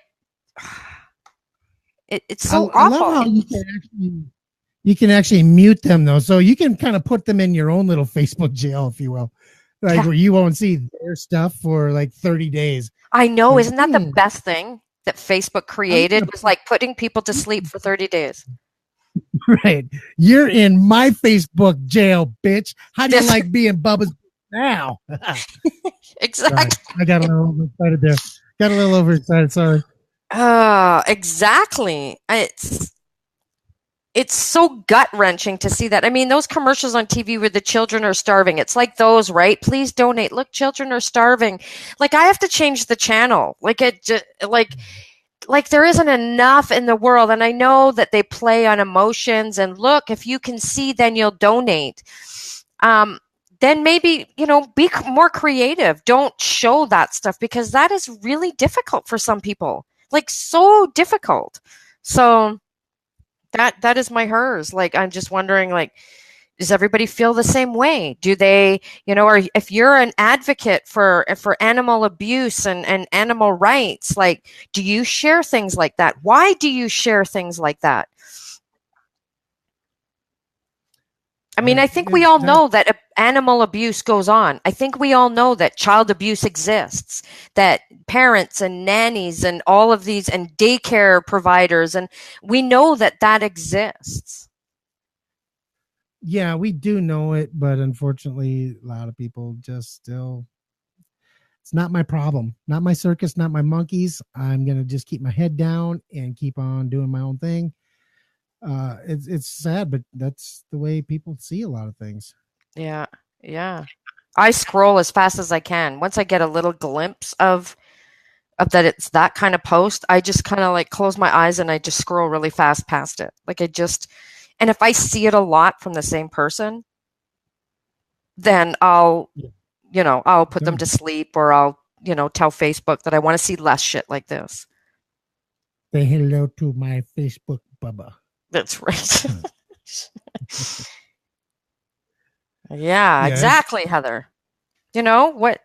it's so awful. I love how you can actually mute them, though. So you can kind of put them in your own little Facebook jail, if you will. Like, where you won't see their stuff for like 30 days. I know. Isn't that the best thing that Facebook created? Was like putting people to sleep for 30 days. Right. You're in my Facebook jail, bitch. How do you like being Bubba's now? Exactly. Sorry. I got a little overexcited there. Sorry. Exactly. It's so gut-wrenching to see that. I mean, those commercials on TV where the children are starving, it's like those, right? Please donate. Look, children are starving. Like, I have to change the channel. Like, like there isn't enough in the world. And I know that they play on emotions, and look, if you can see, then you'll donate. Then maybe, be more creative. Don't show that stuff, because that is really difficult for some people. Like, so difficult. So that is my hers. Like, I'm just wondering, like, does everybody feel the same way? Do they, or if you're an advocate for animal abuse and animal rights, like, do you share things like that? Why do you share things like that? I mean, I think we all know that animal abuse goes on. I think we all know that child abuse exists, that parents and nannies and all of these and daycare providers, and we know that that exists. Yeah, we do know it, but unfortunately, a lot of people just still. It's not my problem, not my circus, not my monkeys. I'm gonna just keep my head down and keep on doing my own thing. It's sad, but that's the way people see a lot of things. Yeah, yeah. I scroll as fast as I can. Once I get a little glimpse of that it's that kind of post, I just kind of like close my eyes and I just scroll really fast past it. Like and if I see it a lot from the same person, then I'll put them to sleep, or I'll, tell Facebook that I want to see less shit like this. Say hello to my Facebook Bubba. That's right. Yeah, exactly, Heather. You know what?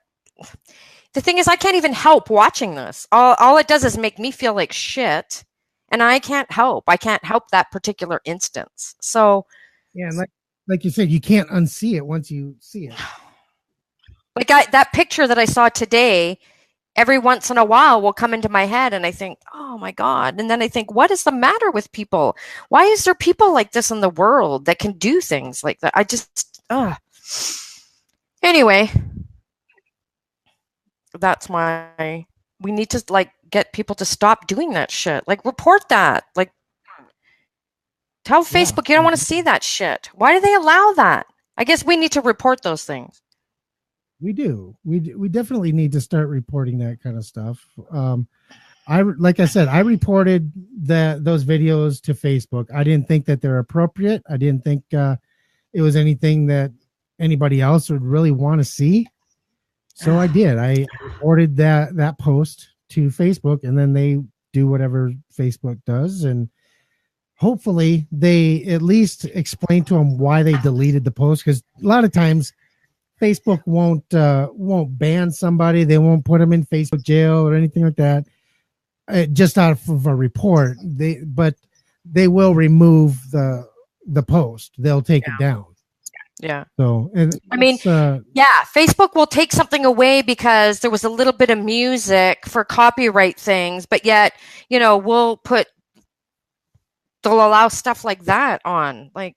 The thing is, I can't even help watching this. All it does is make me feel like shit, and I can't help. I can't help that particular instance. So, yeah, and like you said, you can't unsee it once you see it. Like that picture that I saw today, every once in a while will come into my head, and I think, oh my God. And then I think, what is the matter with people? Why is there people like this in the world that can do things like that? Anyway, that's we need to like get people to stop doing that shit. Like report that. Like tell Facebook you don't want to see that shit. Why do they allow that? I guess we need to report those things. We do. We definitely need to start reporting that kind of stuff. Like I said, I reported those videos to Facebook. I didn't think that they're appropriate. I didn't think it was anything that anybody else would really want to see. So I did. I reported that post to Facebook, and then they do whatever Facebook does, and hopefully they at least explain to them why they deleted the post, because a lot of times Facebook won't ban somebody. They won't put them in Facebook jail or anything like that. Just out of a report, but they will remove the post. They'll take it down. Yeah. So, and I mean, Facebook will take something away because there was a little bit of music for copyright things, but yet, they'll allow stuff like that on. Like,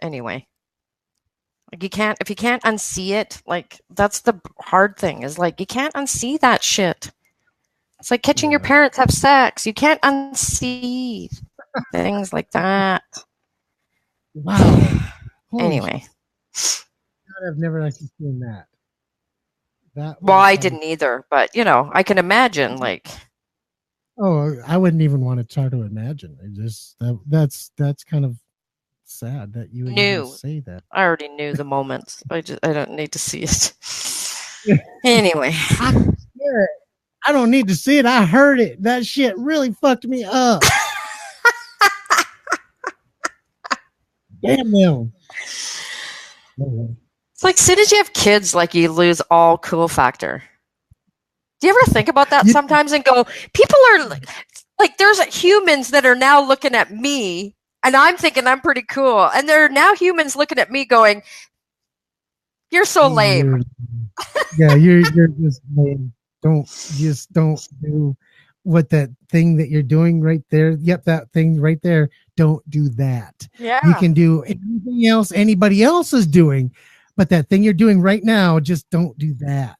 anyway. Like if you can't unsee it, like that's the hard thing, is like you can't unsee that shit. It's like catching your parents have sex. You can't unsee things like that. Wow. Anyway. I've never actually seen that. Well, I didn't either, but I can imagine like. Oh, I wouldn't even want to try to imagine. That's kind of sad that you would say that. I already knew the moments. I don't need to see it. Anyway. I don't need to see it. I heard it. That shit really fucked me up. Damn them. It's like, as soon as you have kids, like you lose all cool factor. Do you ever think about that sometimes and go, people are like, there's humans that are now looking at me and I'm thinking I'm pretty cool. And there are now humans looking at me going, you're so lame. You're just lame. Don't do what that thing that you're doing right there. Yep, that thing right there. Don't do that. Yeah. You can do anything else anybody else is doing, but that thing you're doing right now, just don't do that.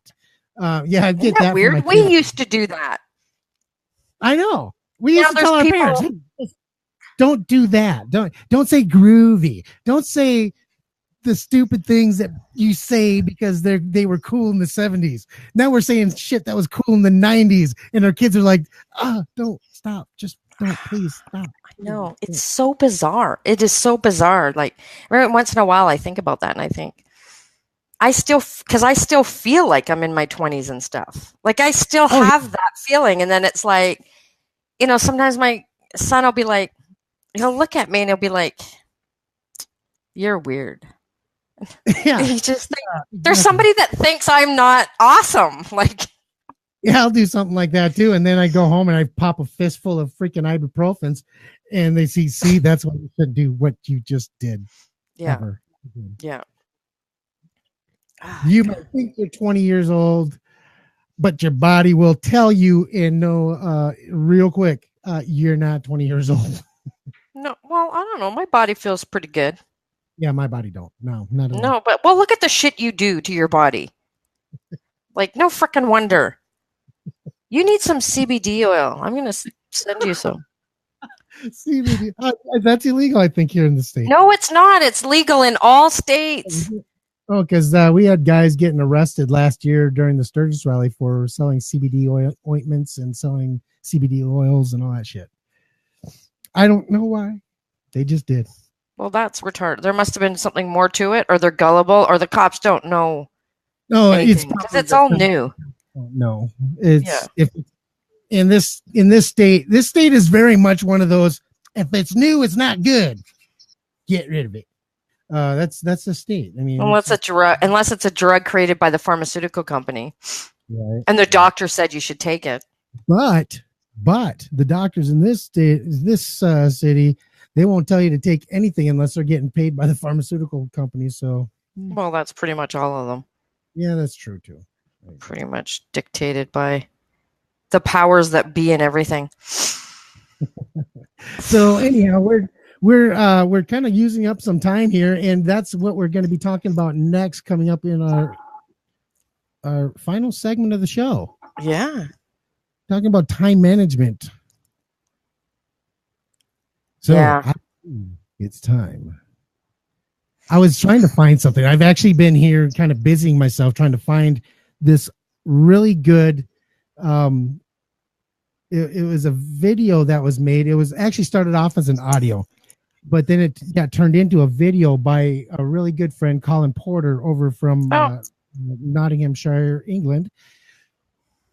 I get that. Weird. We used to do that. I know. We used to tell our parents, hey, don't do that. Don't say groovy. Don't say the stupid things that you say because they were cool in the 70s. Now we're saying shit that was cool in the 90s, and our kids are like, don't stop. Just don't, please stop. No, it's so bizarre. It is so bizarre. Like every once in a while I think about that and I think I still feel like I'm in my 20s and stuff. Like I still have that feeling. And then it's like, sometimes my son will be like, he'll look at me and he'll be like, you're weird. Yeah. He's just like, there's somebody that thinks I'm not awesome. Like, Yeah, I'll do something like that too. And then I go home and I pop a fistful of freaking ibuprofens, and they see, that's why you shouldn't do what you just did Yeah. ever. Yeah. Ah, You God. might think you're 20 years old, but your body will tell you in no real quick, you're not 20 years old. No, well, I don't know. My body feels pretty good. Yeah, my body don't. No, not at all. No, but well, look at the shit you do to your body. Like, no freaking wonder. You need some CBD oil. I'm gonna send you some. CBD, that's illegal, I think, here in the state. No, it's not. It's legal in all states. Oh, because we had guys getting arrested last year during the Sturgis rally for selling CBD ointments and selling CBD oils and all that shit. I don't know why. They just did. Well, that's retarded. There must have been something more to it, or they're gullible, or the cops don't know No, anything because it's all new. No, it's if in this state, this state is very much one of those. If it's new, it's not good. Get rid of it. That's the state. I mean, Unless it's a drug created by the pharmaceutical company, right. And the doctor said you should take it. But the doctors in this state, this city, they won't tell you to take anything unless they're getting paid by the pharmaceutical company. So, well, that's pretty much all of them. Yeah, that's true too. Right. Pretty much dictated by the powers that be and everything. So anyhow, we're kind of using up some time here, and that's what we're going to be talking about next, coming up in our final segment of the show. Yeah, talking about time management. So yeah. It's time. I was trying to find something. I've actually been here kind of busying myself trying to find this really good it was a video that was made. It was actually started off as an audio, but then it got turned into a video by a really good friend, Colin Porter, over from Nottinghamshire, England.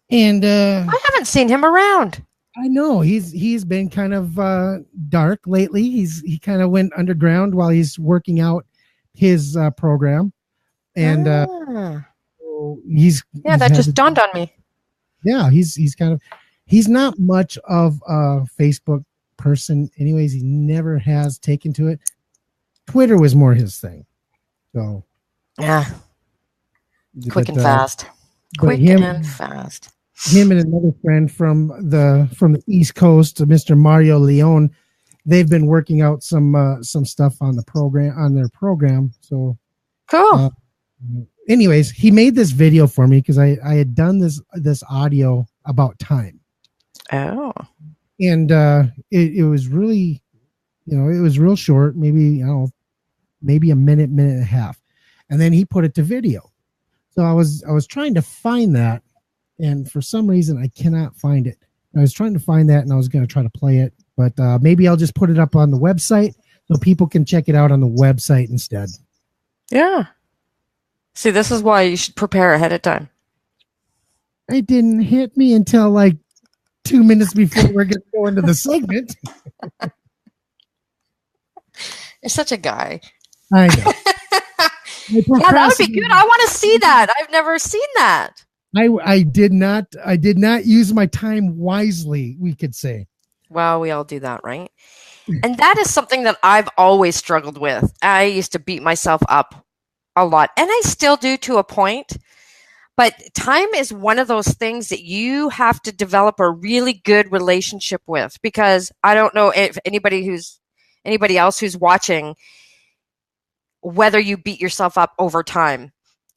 And I haven't seen him around. I know he's been kind of dark lately. He kind of went underground while he's working out his program, and that just dawned on me. Yeah, he's kind of. He's not much of a Facebook person anyways. He never has taken to it. Twitter was more his thing. So yeah. Quick and fast. Quick and fast. Him and another friend from the East Coast, Mr. Mario Leone, they've been working out some stuff on their program. So cool. Anyways, he made this video for me because I had done this audio about time. Oh. And it was really, it was real short, maybe a minute and a half. And then he put it to video. So I was trying to find that, and for some reason I cannot find it. I was trying to find that, and I was going to try to play it, but maybe I'll just put it up on the website so people can check it out on the website instead. Yeah. See, this is why you should prepare ahead of time. It didn't hit me until like 2 minutes before we're going to go into the segment. You're such a guy. I know. Yeah, that would be good. I want to see that. I've never seen that. I did not use my time wisely, we could say. Well, we all do that, right? And that is something that I've always struggled with. I used to beat myself up a lot, and I still do to a point. But time is one of those things that you have to develop a really good relationship with, because I don't know if anybody else who's watching, whether you beat yourself up over time.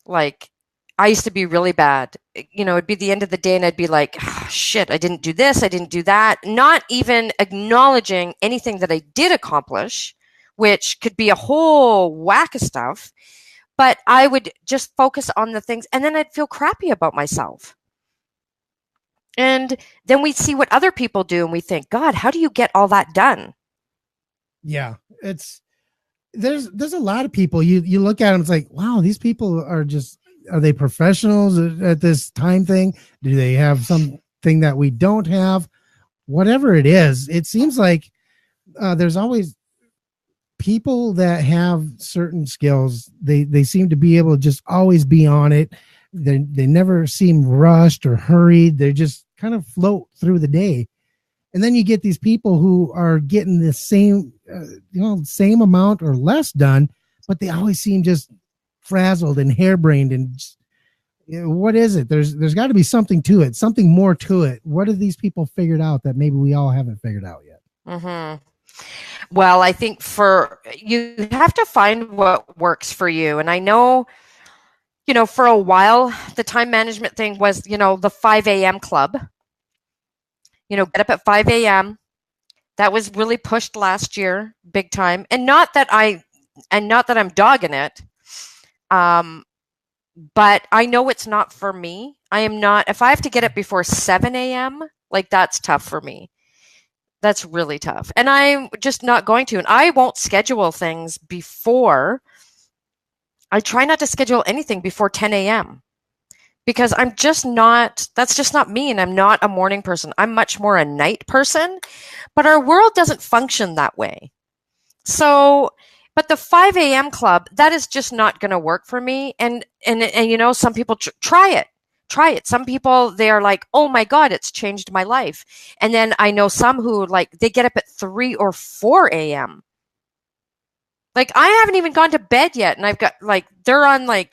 Like, I used to be really bad. It'd be the end of the day and I'd be like, oh, shit, I didn't do this, I didn't do that. Not even acknowledging anything that I did accomplish, which could be a whole whack of stuff. But I would just focus on the things, and then I'd feel crappy about myself. And then we see what other people do, and we think, God, how do you get all that done? Yeah, there's a lot of people. You look at them, it's like, wow, these people are they professionals at this time thing? Do they have something that we don't have? Whatever it is, it seems like there's always people that have certain skills. They seem to be able to just always be on it. They never seem rushed or hurried. They just kind of float through the day. And then you get these people who are getting the same, same amount or less done, but they always seem just frazzled and harebrained. And just, what is it? There's got to be something to it, something more to it. What have these people figured out that maybe we all haven't figured out yet? Mm-hmm. Well, I think you have to find what works for you. And I know, for a while, the time management thing was, the 5 a.m. club. Get up at 5 a.m. That was really pushed last year, big time. And not that I'm dogging it. But I know it's not for me. I am not, if I have to get up before 7 a.m., like that's tough for me. That's really tough. And I'm just not going to. And I won't schedule things before. I try not to schedule anything before 10 a.m. because that's just not me. And I'm not a morning person. I'm much more a night person, but our world doesn't function that way. So, but the 5 a.m. club, that is just not going to work for me. And some people try it. Some people, they are like, oh my God, it's changed my life. And then I know some who they get up at 3 or 4 a.m. Like I haven't even gone to bed yet. And I've got they're on the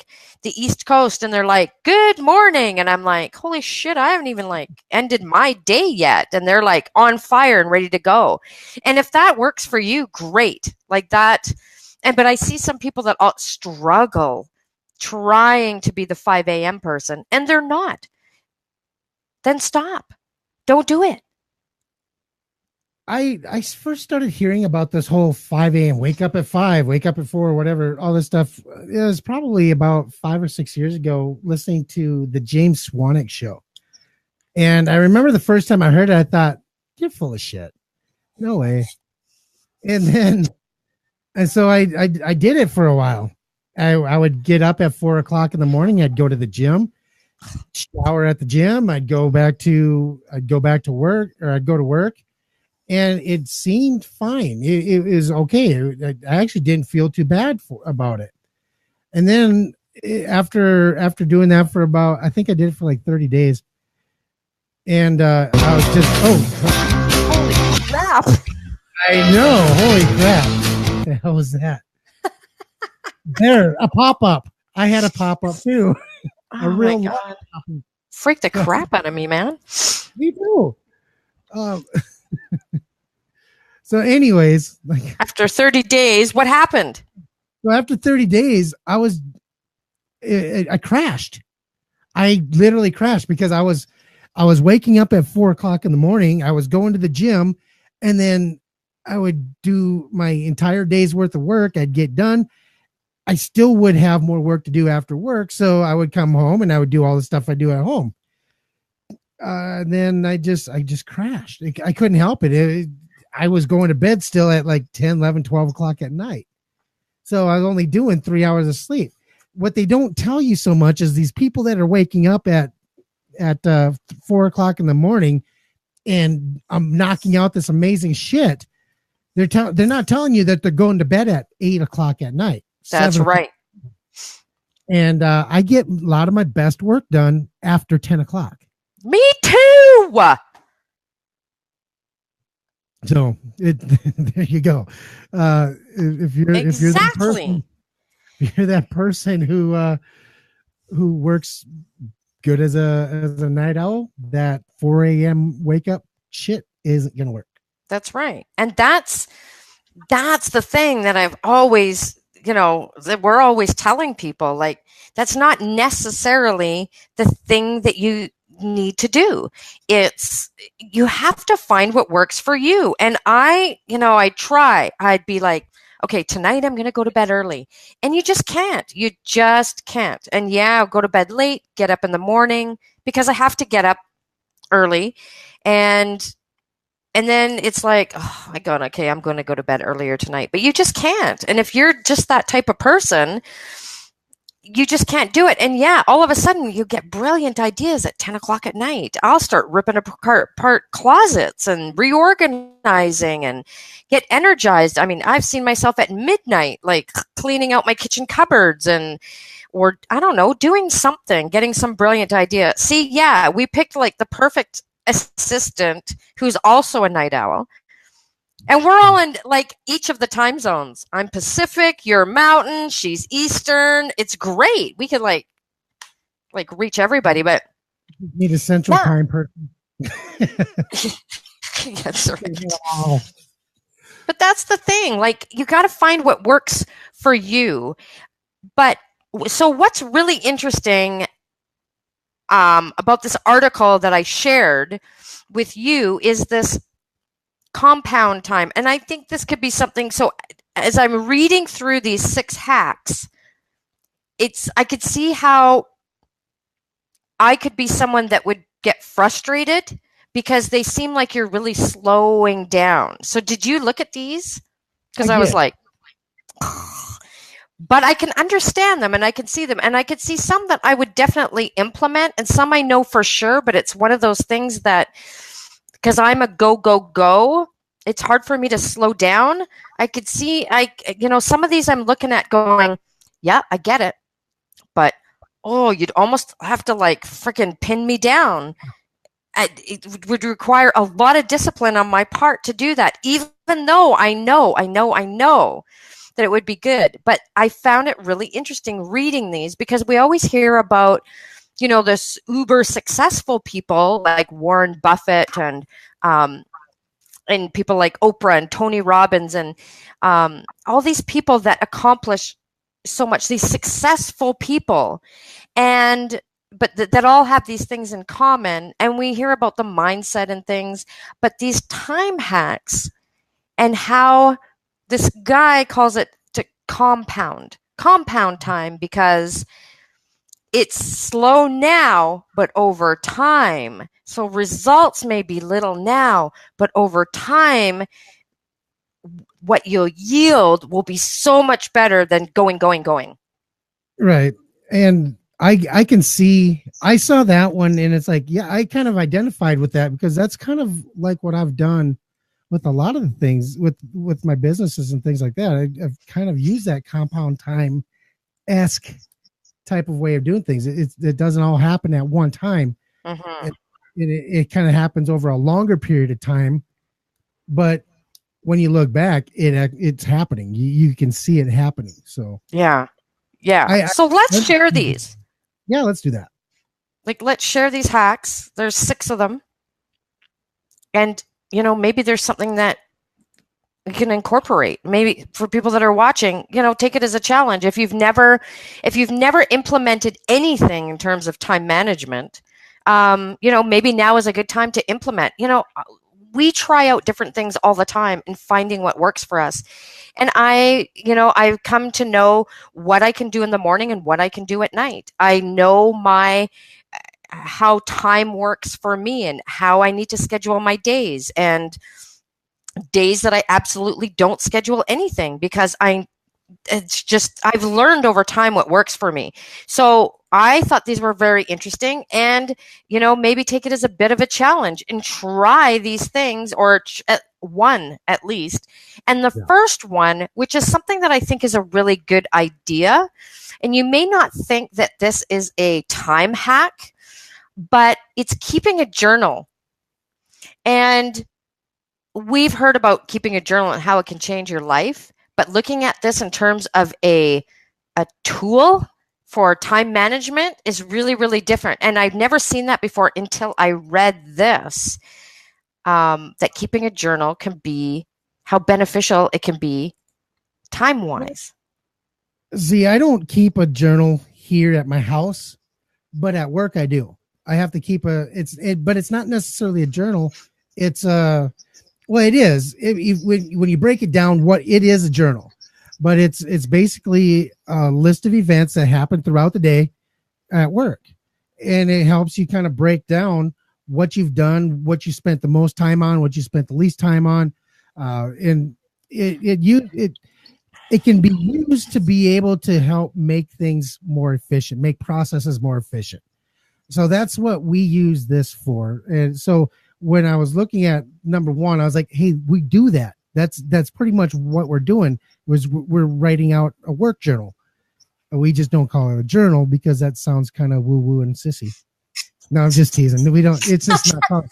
East Coast and they're like, good morning. And I'm like, holy shit, I haven't even ended my day yet. And they're on fire and ready to go. And if that works for you, great. Like that. But I see some people that struggle trying to be the 5 a.m. person and they're not. Then stop. Don't do it. I first started hearing about this whole 5 a.m. wake up at 5, wake up at 4, whatever, all this stuff. It was probably about 5 or 6 years ago listening to the James Swanwick show. And I remember the first time I heard it, I thought, you're full of shit. No way. And so I did it for a while. I would get up at 4 o'clock in the morning. I'd go to the gym, shower at the gym. I'd go back to work, or I'd go to work. And it seemed fine. It was okay. I actually didn't feel too bad about it. And then after doing that for about, I think I did it for 30 days. And I was just, holy crap. I know. Holy crap. What the hell was that? There, a pop-up. I had a pop-up too. A real my God. Freak the crap out of me, man. Me too. So anyways, after 30 days, what happened? So after 30 days, I crashed. I literally crashed because I was waking up at 4 o'clock in the morning. I was going to the gym, and then I would do my entire day's worth of work. I'd get done. I still would have more work to do after work. So I would come home and I would do all the stuff I do at home. Then I just crashed. I couldn't help it. I was going to bed still at 10, 11, 12 o'clock at night. So I was only doing 3 hours of sleep. What they don't tell you so much is these people that are waking up at 4 o'clock in the morning and I'm knocking out this amazing shit. They're not telling you that they're going to bed at 8 o'clock at night. That's right. And I get a lot of my best work done after 10 o'clock. Me too. So there you go. If you're that person who works good as a night owl, that 4 a.m. wake up shit isn't gonna work. That's right, and that's the thing that I've always, that we're always telling people, that's not necessarily the thing that you need to do. You have to find what works for you. And I'd be like, okay, tonight I'm going to go to bed early. And you just can't. And yeah, I'll go to bed late, get up in the morning because I have to get up early. And then it's like, oh my God, okay, I'm going to go to bed earlier tonight. But you just can't. And if you're just that type of person, you just can't do it. And yeah, all of a sudden you get brilliant ideas at 10 o'clock at night. I'll start ripping apart closets and reorganizing and get energized. I mean, I've seen myself at midnight, cleaning out my kitchen cupboards and or I don't know, doing something, getting some brilliant idea. See, yeah, we picked like the perfect assistant who's also a night owl. And we're all in like each of the time zones. I'm Pacific, you're Mountain, she's Eastern. It's great. We could like reach everybody, but You need a central time person. That's right. Wow. But that's the thing. Like, you got to find what works for you. But so what's really interesting about this article that I shared with you is this compound time. And I think this could be something. So as I'm reading through these 6 hacks, I could see how I could be someone that would get frustrated because they seem like you're really slowing down. So did you look at these? Because I was like, but I can understand them and I can see them. And I could see some that I would definitely implement and some I know for sure, but it's one of those things that, because I'm a go, go, go, it's hard for me to slow down. I could see, some of these I'm looking at going, yeah, I get it. But, you'd almost have to like freaking pin me down. It would require a lot of discipline on my part to do that, even though I know that it would be good. But I found it really interesting reading these because we always hear about, this uber successful people like Warren Buffett and people like Oprah and Tony Robbins and all these people that accomplish so much, these successful people. But that all have these things in common. And we hear about the mindset and things, but these time hacks and how this guy calls it to compound time, because it's slow now, but over time. So results may be little now, but over time, what you'll yield will be so much better than going. Right. And I can see, I saw that one and it's like, yeah, I kind of identified with that because that's kind of like what I've done with a lot of the things with my businesses and things like that. I've kind of used that compound time-esque type of way of doing things. It doesn't all happen at one time. Mm-hmm. It kind of happens over a longer period of time, but when you look back, it's happening. You can see it happening. So yeah. So let's share these. Yeah, let's do that. Like, let's share these hacks. There's 6 of them. And, maybe there's something that we can incorporate. Maybe for people that are watching, take it as a challenge. If you've never implemented anything in terms of time management, maybe now is a good time to implement. We try out different things all the time and finding what works for us. And I've come to know what I can do in the morning and what I can do at night. I know how time works for me and how I need to schedule my days, and days that I absolutely don't schedule anything because I've learned over time what works for me. So I thought these were very interesting, and, maybe take it as a bit of a challenge and try these things, or one at least. And the first one, which is something that I think is a really good idea, and you may not think that this is a time hack, but it's keeping a journal. And we've heard about keeping a journal and how it can change your life, but looking at this in terms of a tool for time management is really, really different. And I've never seen that before until I read this, that keeping a journal can be, how beneficial it can be time-wise. See, I don't keep a journal here at my house, but at work I do. I have to keep but it's not necessarily a journal. It's well, it is. When you break it down, what it is a journal, but it's basically a list of events that happen throughout the day at work, and it helps you kind of break down what you've done, what you spent the most time on, what you spent the least time on, and it can be used to be able to help make things more efficient, make processes more efficient. So that's what we use this for. And so when I was looking at number 1, I was like, hey, we do that. That's pretty much what we're doing. We're writing out a work journal. We just don't call it a journal because that sounds kind of woo woo and sissy. No, I'm just teasing. We don't. It's just not called.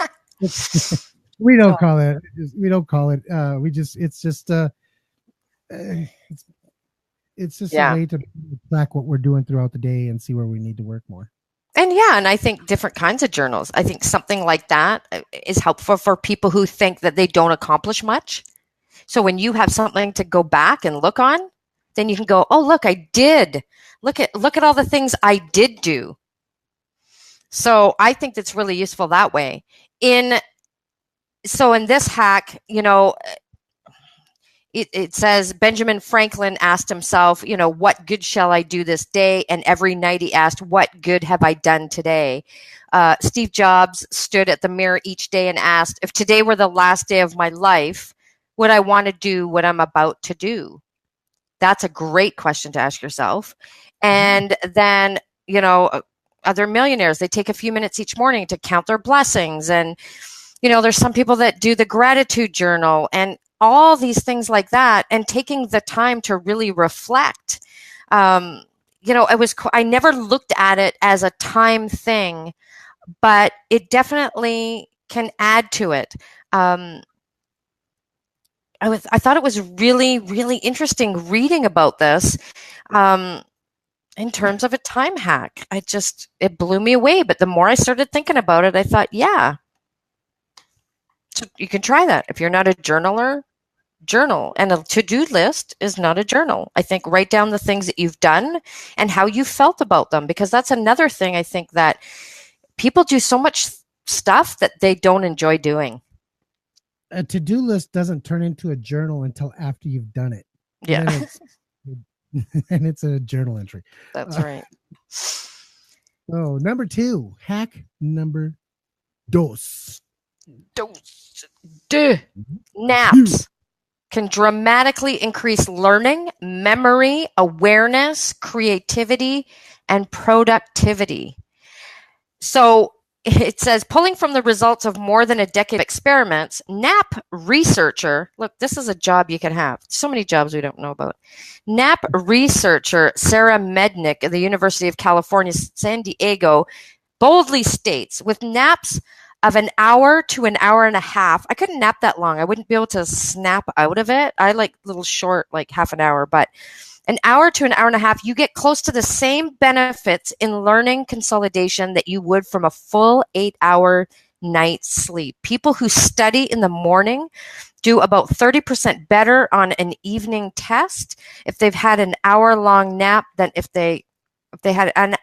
We don't call it. We don't call it. We just. It's just. It's just a way to track what we're doing throughout the day and see where we need to work more. And and I think different kinds of journals. I think something like that is helpful for people who think that they don't accomplish much. So when you have something to go back and look on, then you can go, oh, look, I did. Look at all the things I did do. So I think that's really useful that way. In this hack, it says Benjamin Franklin asked himself, what good shall I do this day? And every night he asked, what good have I done today? Steve Jobs stood at the mirror each day and asked, if today were the last day of my life, would I want to do what I'm about to do? That's a great question to ask yourself. And then, other millionaires, they take a few minutes each morning to count their blessings. And, there's some people that do the gratitude journal and all these things like that, and taking the time to really reflect. I never looked at it as a time thing, but it definitely can add to it. I thought it was really, really interesting reading about this in terms of a time hack. It blew me away. But the more I started thinking about it, I thought, so you can try that. If you're not a journaler, journal. And a to-do list is not a journal. I think write down the things that you've done and how you felt about them, because that's another thing I think that people do so much stuff that they don't enjoy doing. A to-do list doesn't turn into a journal until after you've done it. Yeah. And it's a journal entry. That's right. So number 2, hack number dos. Naps can dramatically increase learning, memory, awareness, creativity, and productivity. So it says, pulling from the results of more than a decade of experiments, NAP researcher, look, this is a job you can have. So many jobs we don't know about. NAP researcher Sarah Mednick at the University of California, San Diego, boldly states, with naps of an hour to an hour and a half. I couldn't nap that long. I wouldn't be able to snap out of it. I like little short, like half an hour, but an hour to an hour and a half, you get close to the same benefits in learning consolidation that you would from a full 8-hour night's sleep. People who study in the morning do about 30% better on an evening test if they've had an hour-long nap than if they hadn't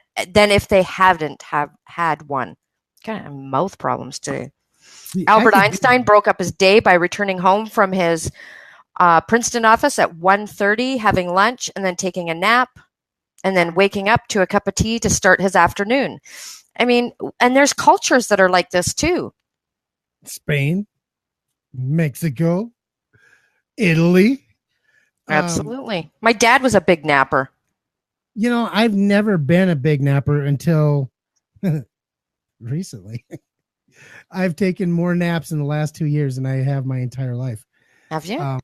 have had one. Kind of mouth problems today. Albert Einstein broke up his day by returning home from his Princeton office at 1:30, having lunch, and then taking a nap, and then waking up to a cup of tea to start his afternoon. I mean, and there's cultures that are like this too. Spain, Mexico, Italy. Absolutely. My dad was a big napper. I've never been a big napper until recently. I've taken more naps in the last 2 years than I have my entire life. Have you?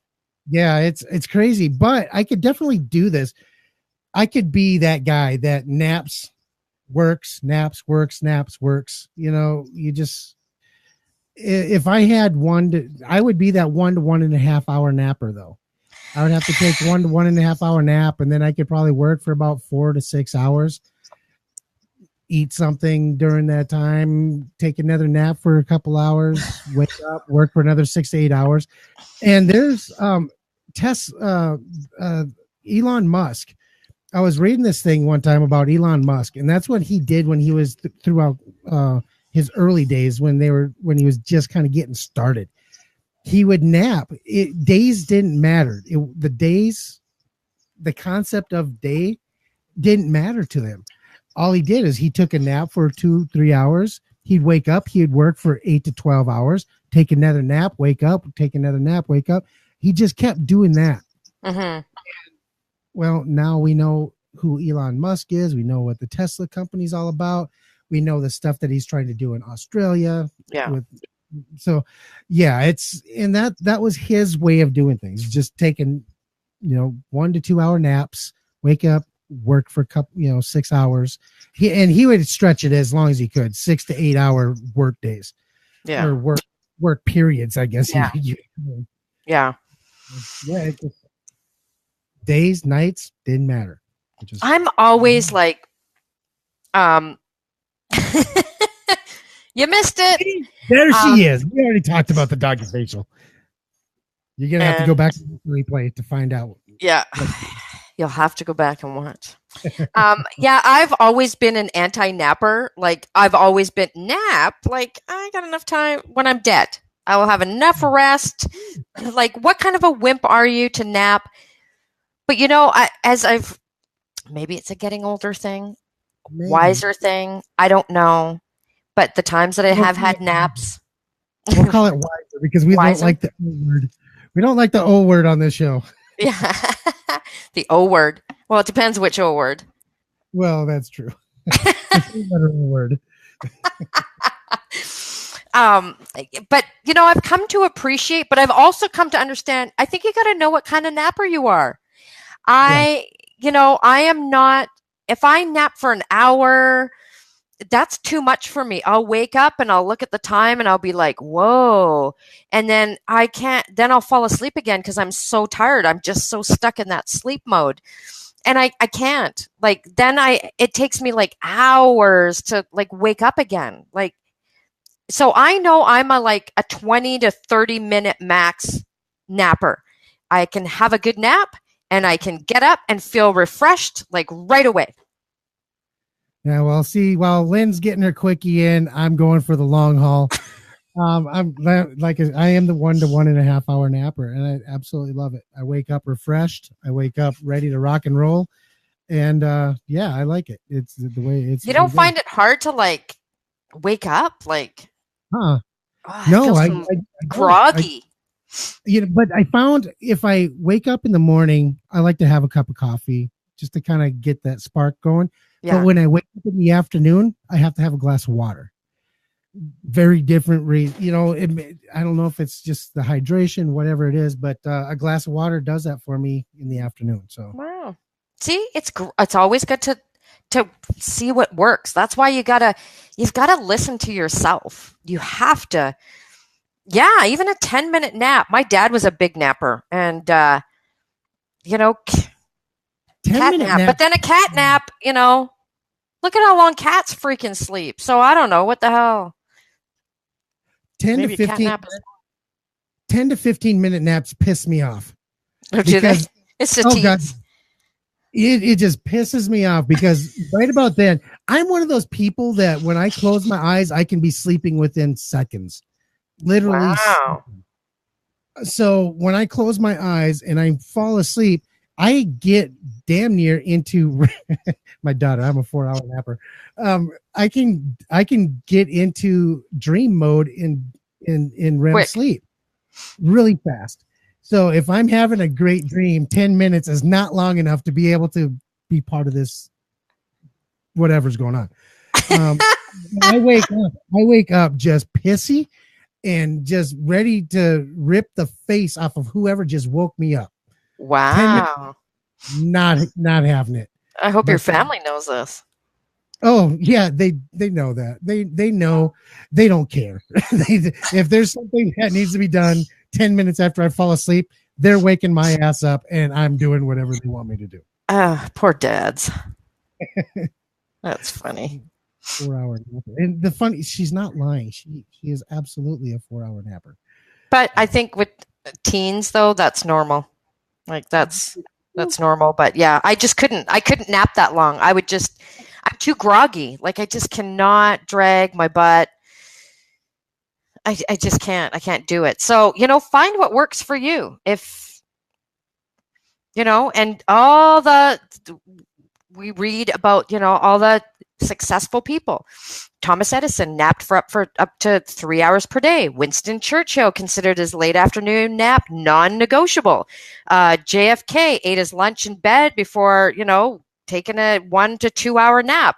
Yeah, it's crazy, but I could definitely do this. I could be that guy that naps, works. If I had I would be that 1 to 1.5 hour napper though. I would have to take 1 to 1.5 hour nap, and then I could probably work for about 4 to 6 hours. Eat something during that time, take another nap for a couple hours, wake up, work for another 6 to 8 hours. And there's Elon Musk. I was reading this thing one time about Elon Musk, and that's what he did when he was throughout his early days when he was just kind of getting started. He would nap. Days didn't matter. The concept of day didn't matter to them. All he did is he took a nap for 2-3 hours. He'd wake up. He'd work for 8 to 12 hours, take another nap, wake up, take another nap, wake up. He just kept doing that. Mm-hmm. Well, now we know who Elon Musk is. We know what the Tesla company's all about. We know the stuff that he's trying to do in Australia. Yeah. That was his way of doing things. Just taking, 1 to 2 hour naps, wake up, work for a couple, 6 hours. He would stretch it as long as he could, 6 to 8 hour work days, Yeah. or work periods, I guess. Yeah. Yeah. Yeah. Days, nights, didn't matter. I'm always like, you missed it. There she is. We already talked about the doggy facial. You're gonna have to go back to the replay to find out. Yeah, you'll have to go back and watch. Yeah, I've always been an anti-napper. Like, I've always been nap. Like, I got enough time when I'm dead. I will have enough rest. Like, what kind of a wimp are you to nap? But maybe it's a getting older thing, wiser thing. I don't know. But the times that I have had naps, we'll call it wiser because we don't like the O word. We don't like the O word on this show. Yeah, the O word. Well, it depends which O word. Well, that's true. O word. But I've come to appreciate, but I've also come to understand. I think you got to know what kind of napper you are. I am not. If I nap for an hour, that's too much for me. I'll wake up and I'll look at the time and I'll be like, whoa. And then then I'll fall asleep again because I'm so tired. I'm just so stuck in that sleep mode. And I can't. Like, then it takes me like hours to like wake up again. Like, so I know I'm a 20 to 30 minute max napper. I can have a good nap and I can get up and feel refreshed like right away. Yeah, well, see, while Lynn's getting her quickie in, I'm going for the long haul. I am the 1 to 1.5 hour napper, and I absolutely love it. I wake up refreshed. I wake up ready to rock and roll, and yeah, I like it. It's the way it's. You don't find it hard to like wake up, like? Huh? No, I groggy. But I found if I wake up in the morning, I like to have a cup of coffee just to kind of get that spark going. Yeah. But when I wake up in the afternoon, I have to have a glass of water. Very different reason. I don't know if it's just the hydration, whatever it is, but a glass of water does that for me in the afternoon. So wow. See, it's always good to see what works. That's why you've got to listen to yourself. You have to. Yeah, even a 10-minute nap. My dad was a big napper, and cat nap. But then a cat nap, look at how long cats freaking sleep. So I don't know what the hell. 10 to 15 minute naps piss me off. Because it's a tease. God, it just pisses me off because right about then, I'm one of those people that when I close my eyes, I can be sleeping within seconds. Literally. Wow. So when I close my eyes and I fall asleep, I get damn near into my daughter. I'm a 4-hour napper. I can get into dream mode in REM sleep really fast. So if I'm having a great dream, 10 minutes is not long enough to be able to be part of this, whatever's going on. I wake up just pissy and just ready to rip the face off of whoever just woke me up. Wow. Not having it. I hope your family knows this. Oh yeah, they know that. They know. They don't care. If there's something that needs to be done 10 minutes after I fall asleep, they're waking my ass up and I'm doing whatever they want me to do. Poor dads. That's funny. 4-hour napper. And she's not lying. She is absolutely a 4-hour napper. But I think with teens though, that's normal. Like that's normal. But yeah, I couldn't nap that long. I'm too groggy. Like I just cannot drag my butt. I just can't. I can't do it. So, find what works for you. If, and we read about, all the successful people. Thomas Edison napped for up to 3 hours per day. Winston Churchill considered his late afternoon nap non-negotiable. JFK ate his lunch in bed before, taking a 1 to 2 hour nap.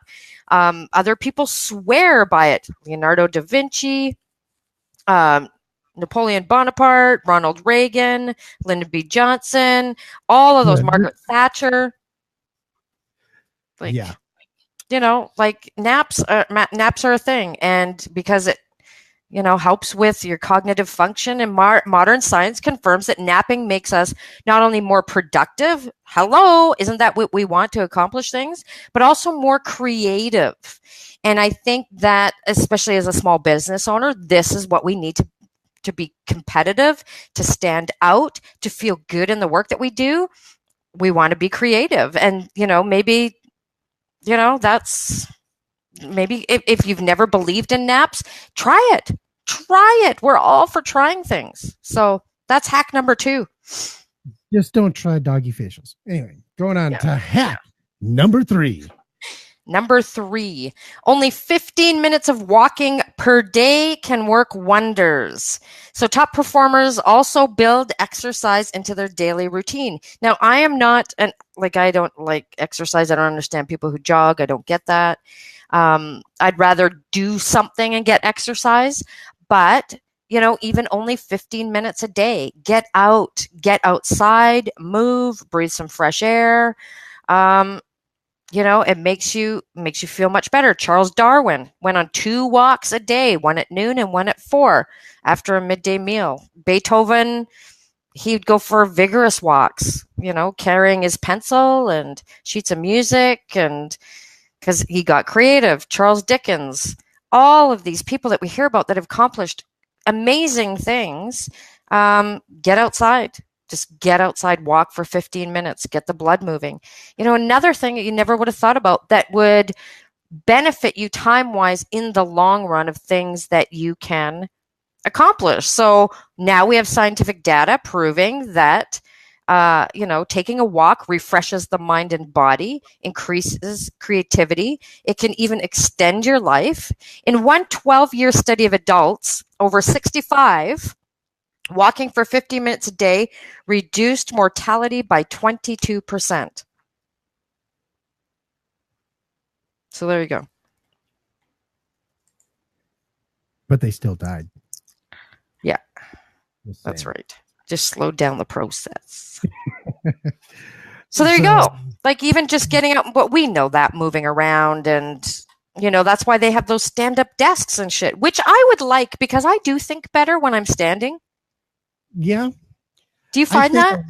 Other people swear by it. Leonardo da Vinci, Napoleon Bonaparte, Ronald Reagan, Lyndon B. Johnson, all of those, Margaret Thatcher. Like, Yeah. like naps are a thing, and because it helps with your cognitive function, and modern science confirms that napping makes us not only more productive, hello, isn't that what we want to accomplish things, but also more creative. And I think that, especially as a small business owner, this is what we need to be competitive, to stand out, to feel good in the work that we do. We want to be creative, and maybe that's maybe if you've never believed in naps, try it. We're all for trying things. So that's hack number 2. Just don't try doggy facials. Anyway, going on to hack number 3. Number 3, only 15 minutes of walking per day can work wonders. So top performers also build exercise into their daily routine. Now, I am not, I don't like exercise. I don't understand people who jog. I don't get that. I'd rather do something and get exercise, but even only 15 minutes a day, get outside, move, breathe some fresh air. It makes you feel much better. Charles Darwin went on 2 walks a day, one at noon and one at 4 after a midday meal. Beethoven, he'd go for vigorous walks, carrying his pencil and sheets of music, and because he got creative. Charles Dickens, all of these people that we hear about that have accomplished amazing things, get outside. Just get outside, walk for 15 minutes, get the blood moving. Another thing that you never would have thought about that would benefit you time-wise in the long run of things that you can accomplish. So now we have scientific data proving that, taking a walk refreshes the mind and body, increases creativity. It can even extend your life. In one 12-year study of adults over 65, walking for 50 minutes a day reduced mortality by 22%. So there you go. But they still died. Yeah, that's right. Just slowed down the process. So there you go. Like, even just getting out, but we know that moving around, and that's why they have those stand-up desks and shit, which I would like, because I do think better when I'm standing. Yeah. Do you find that?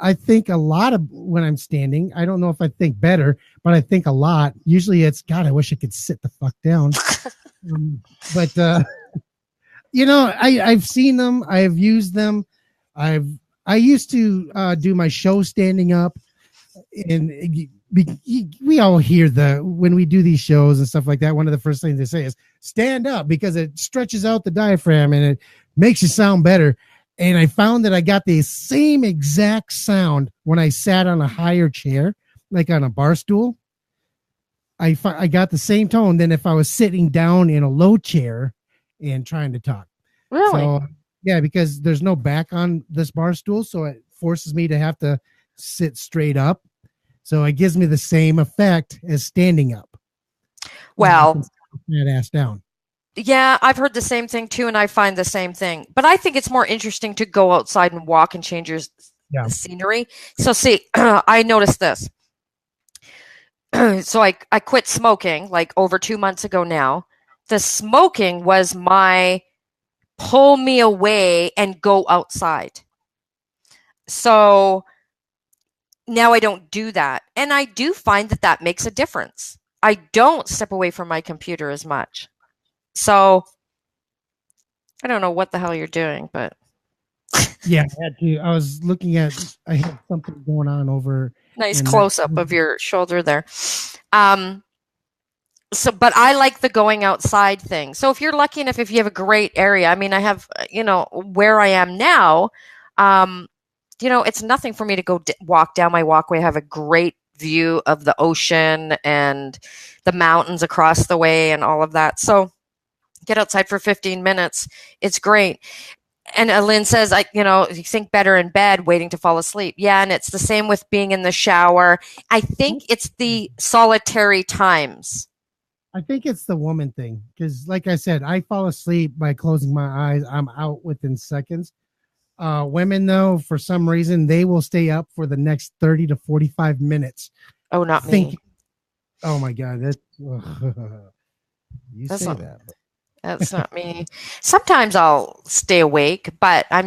I think a lot of when I'm standing. I don't know if I think better, but I think a lot. Usually it's, God, I wish I could sit the fuck down. But I've seen them. I've used them. I used to do my show standing up, and we all hear when we do these shows and stuff like that. One of the first things they say is stand up, because it stretches out the diaphragm and it makes you sound better. And I found that I got the same exact sound when I sat on a higher chair, like on a bar stool. I got the same tone than if I was sitting down in a low chair and trying to talk. Really? So, yeah, because there's no back on this bar stool, so it forces me to have to sit straight up. So it gives me the same effect as standing up. Well, that ass down. Yeah, I've heard the same thing too, and I find the same thing. But I think it's more interesting to go outside and walk and change your scenery. So see, I noticed this. So I quit smoking like over 2 months ago now. The smoking was my pull me away and go outside. So now I don't do that. And I do find that makes a difference. I don't step away from my computer as much. So I don't know what the hell you're doing, but yeah, I was looking at, I had something going on over. Nice close up of your shoulder there. So, but I like the going outside thing. So if you're lucky enough, if you have a great area, I mean, I have, where I am now, it's nothing for me to go walk down my walkway. I have a great view of the ocean and the mountains across the way and all of that. So get outside for 15 minutes. It's great. And Lynn says, you think better in bed waiting to fall asleep. Yeah, and it's the same with being in the shower. I think it's the solitary times. I think it's the woman thing, because like I said, I fall asleep by closing my eyes. I'm out within seconds. Women, though, for some reason, they will stay up for the next 30 to 45 minutes. Oh, not me. Oh my God, that's you That's say not that. that's not me. Sometimes I'll stay awake, but I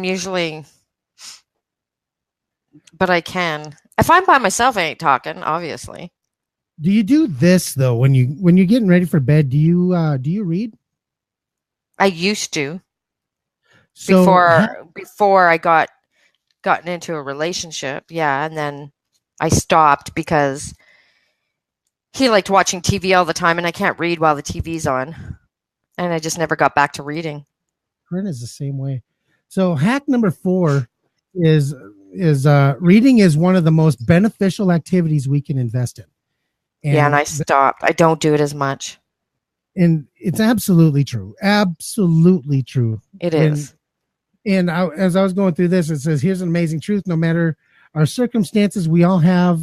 can. If I'm by myself, I ain't talking, obviously. Do you do this though when you're getting ready for bed? Do you read? I used to So before I gotten into a relationship, yeah, and then I stopped because he liked watching TV all the time, and I can't read while the TV's on, and I just never got back to reading. Corinne is the same way. So hack number 4 is reading is one of the most beneficial activities we can invest in. Yeah, and And I stopped. I don't do it as much. and it's absolutely true. Absolutely true. It When is. as I was going through this, it says, here's an amazing truth. No matter our circumstances, we all have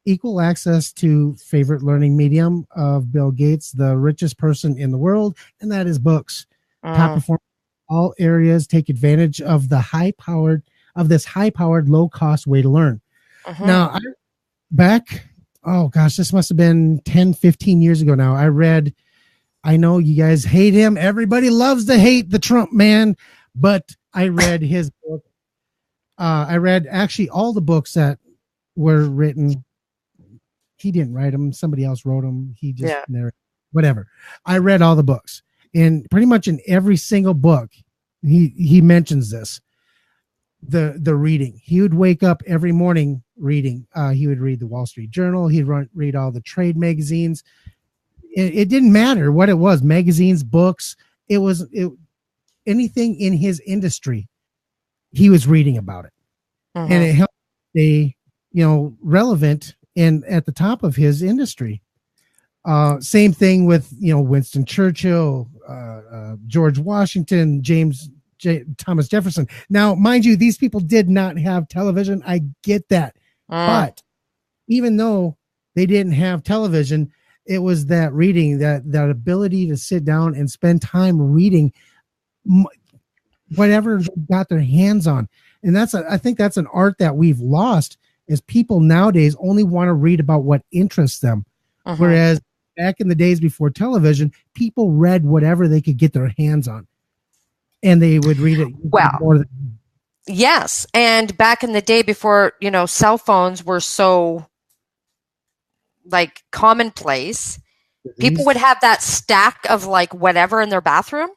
equal access to favorite learning medium of Bill Gates, the richest person in the world, and that is books. Top Mm, performers in all areas take advantage of this high powered, low cost way to learn. mhm. Now, back, oh gosh, this must have been 10, 15 years ago now. I know you guys hate him. Everybody loves to hate the Trump man, but I read his book. I read actually all the books that were written. He didn't write them. Somebody else wrote them. He just Yeah. never, whatever. I read all the books, and pretty much in every single book, he mentions this. The reading. He would wake up every morning reading. He would read the Wall Street Journal. He'd read all the trade magazines. It didn't matter what it was, magazines, books. Anything in his industry, he was reading about it, and Mhm. it helped stay, relevant and at the top of his industry. Same thing with Winston Churchill, George Washington, Thomas Jefferson. Now, mind you, these people did not have television. I get that, Mm, but even though they didn't have television, it was that reading, that ability to sit down and spend time reading whatever they got their hands on. And I think that's an art that we've lost, is people nowadays only want to read about what interests them. mhm. Whereas back in the days before television, people read whatever they could get their hands on, and they would read it Well, more than yes, and back in the day before, cell phones were so like commonplace, people would these. have that stack of like whatever in their bathroom.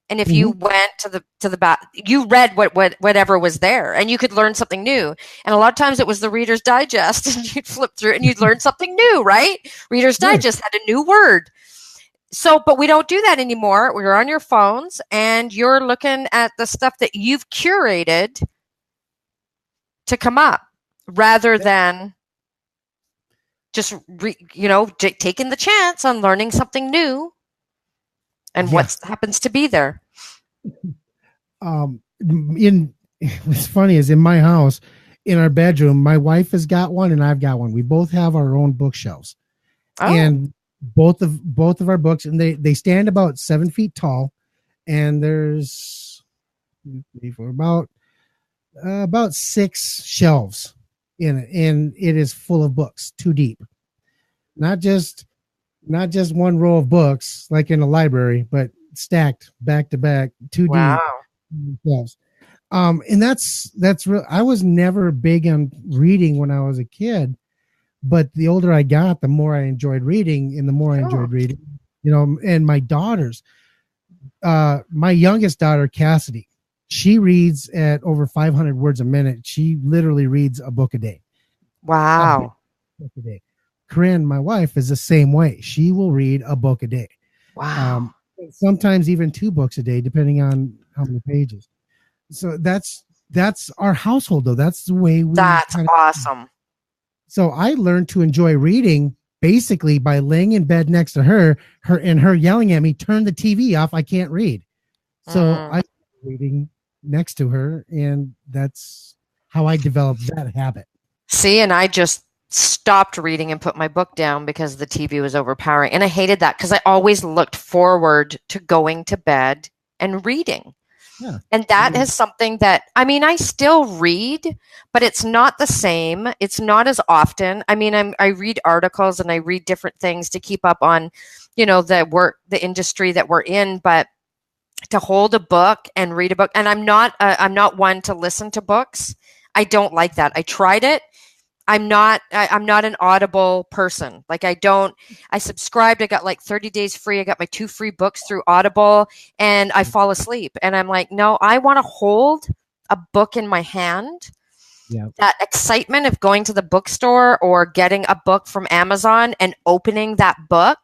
And if you Mhm. went to the bath, you read whatever was there, and you could learn something new. And a lot of times it was the Reader's Digest, and you'd flip through and you'd learn something new, right? Reader's Right. Digest had a new word. So, but we don't do that anymore. We're on your phones, and you're looking at the stuff that you've curated to come up, rather than just taking the chance on learning something new and Yeah. what happens to be there. In What's funny is in my house, in our bedroom, my wife has got one and I've got one. We both have our own bookshelves, Oh, and both of our books, and they stand about 7 feet tall, and there's for about 6 shelves in it, and it is full of books, too deep. Not just one row of books like in a library, but stacked back to back, too deep wow. shelves. And that's real. I was never big on reading when I was a kid, but the older I got, the more I enjoyed reading, and the more I Oh. enjoyed reading. And my daughters, my youngest daughter, Cassidy, she reads at over 500 words a minute. She literally reads a book a day. A Wow. book a day. Corinne, my wife, is the same way. She will read a book a day. Wow. Um, Sometimes even 2 books a day, depending on how many pages. So that's our household, though. That's the way we That's kind of. awesome. So I learned to enjoy reading basically by laying in bed next to her yelling at me, "Turn the TV off. I can't read." So Mm. I started reading next to her, and that's how I developed that habit. See, and I just stopped reading and put my book down because the TV was overpowering. And I hated that because I always looked forward to going to bed and reading. Yeah. And that is something that, I mean, I still read, but it's not the same. It's not as often. I mean, I read articles and I read different things to keep up on, the industry that we're in, but to hold a book and read a book, and I'm not one to listen to books. I don't like that. I tried it. I'm not an Audible person. Like I subscribed, I got like 30 days free. I got my 2 free books through Audible and I fall asleep. And I'm like, no, I want to hold a book in my hand. Yeah. That excitement of going to the bookstore or getting a book from Amazon and opening that book.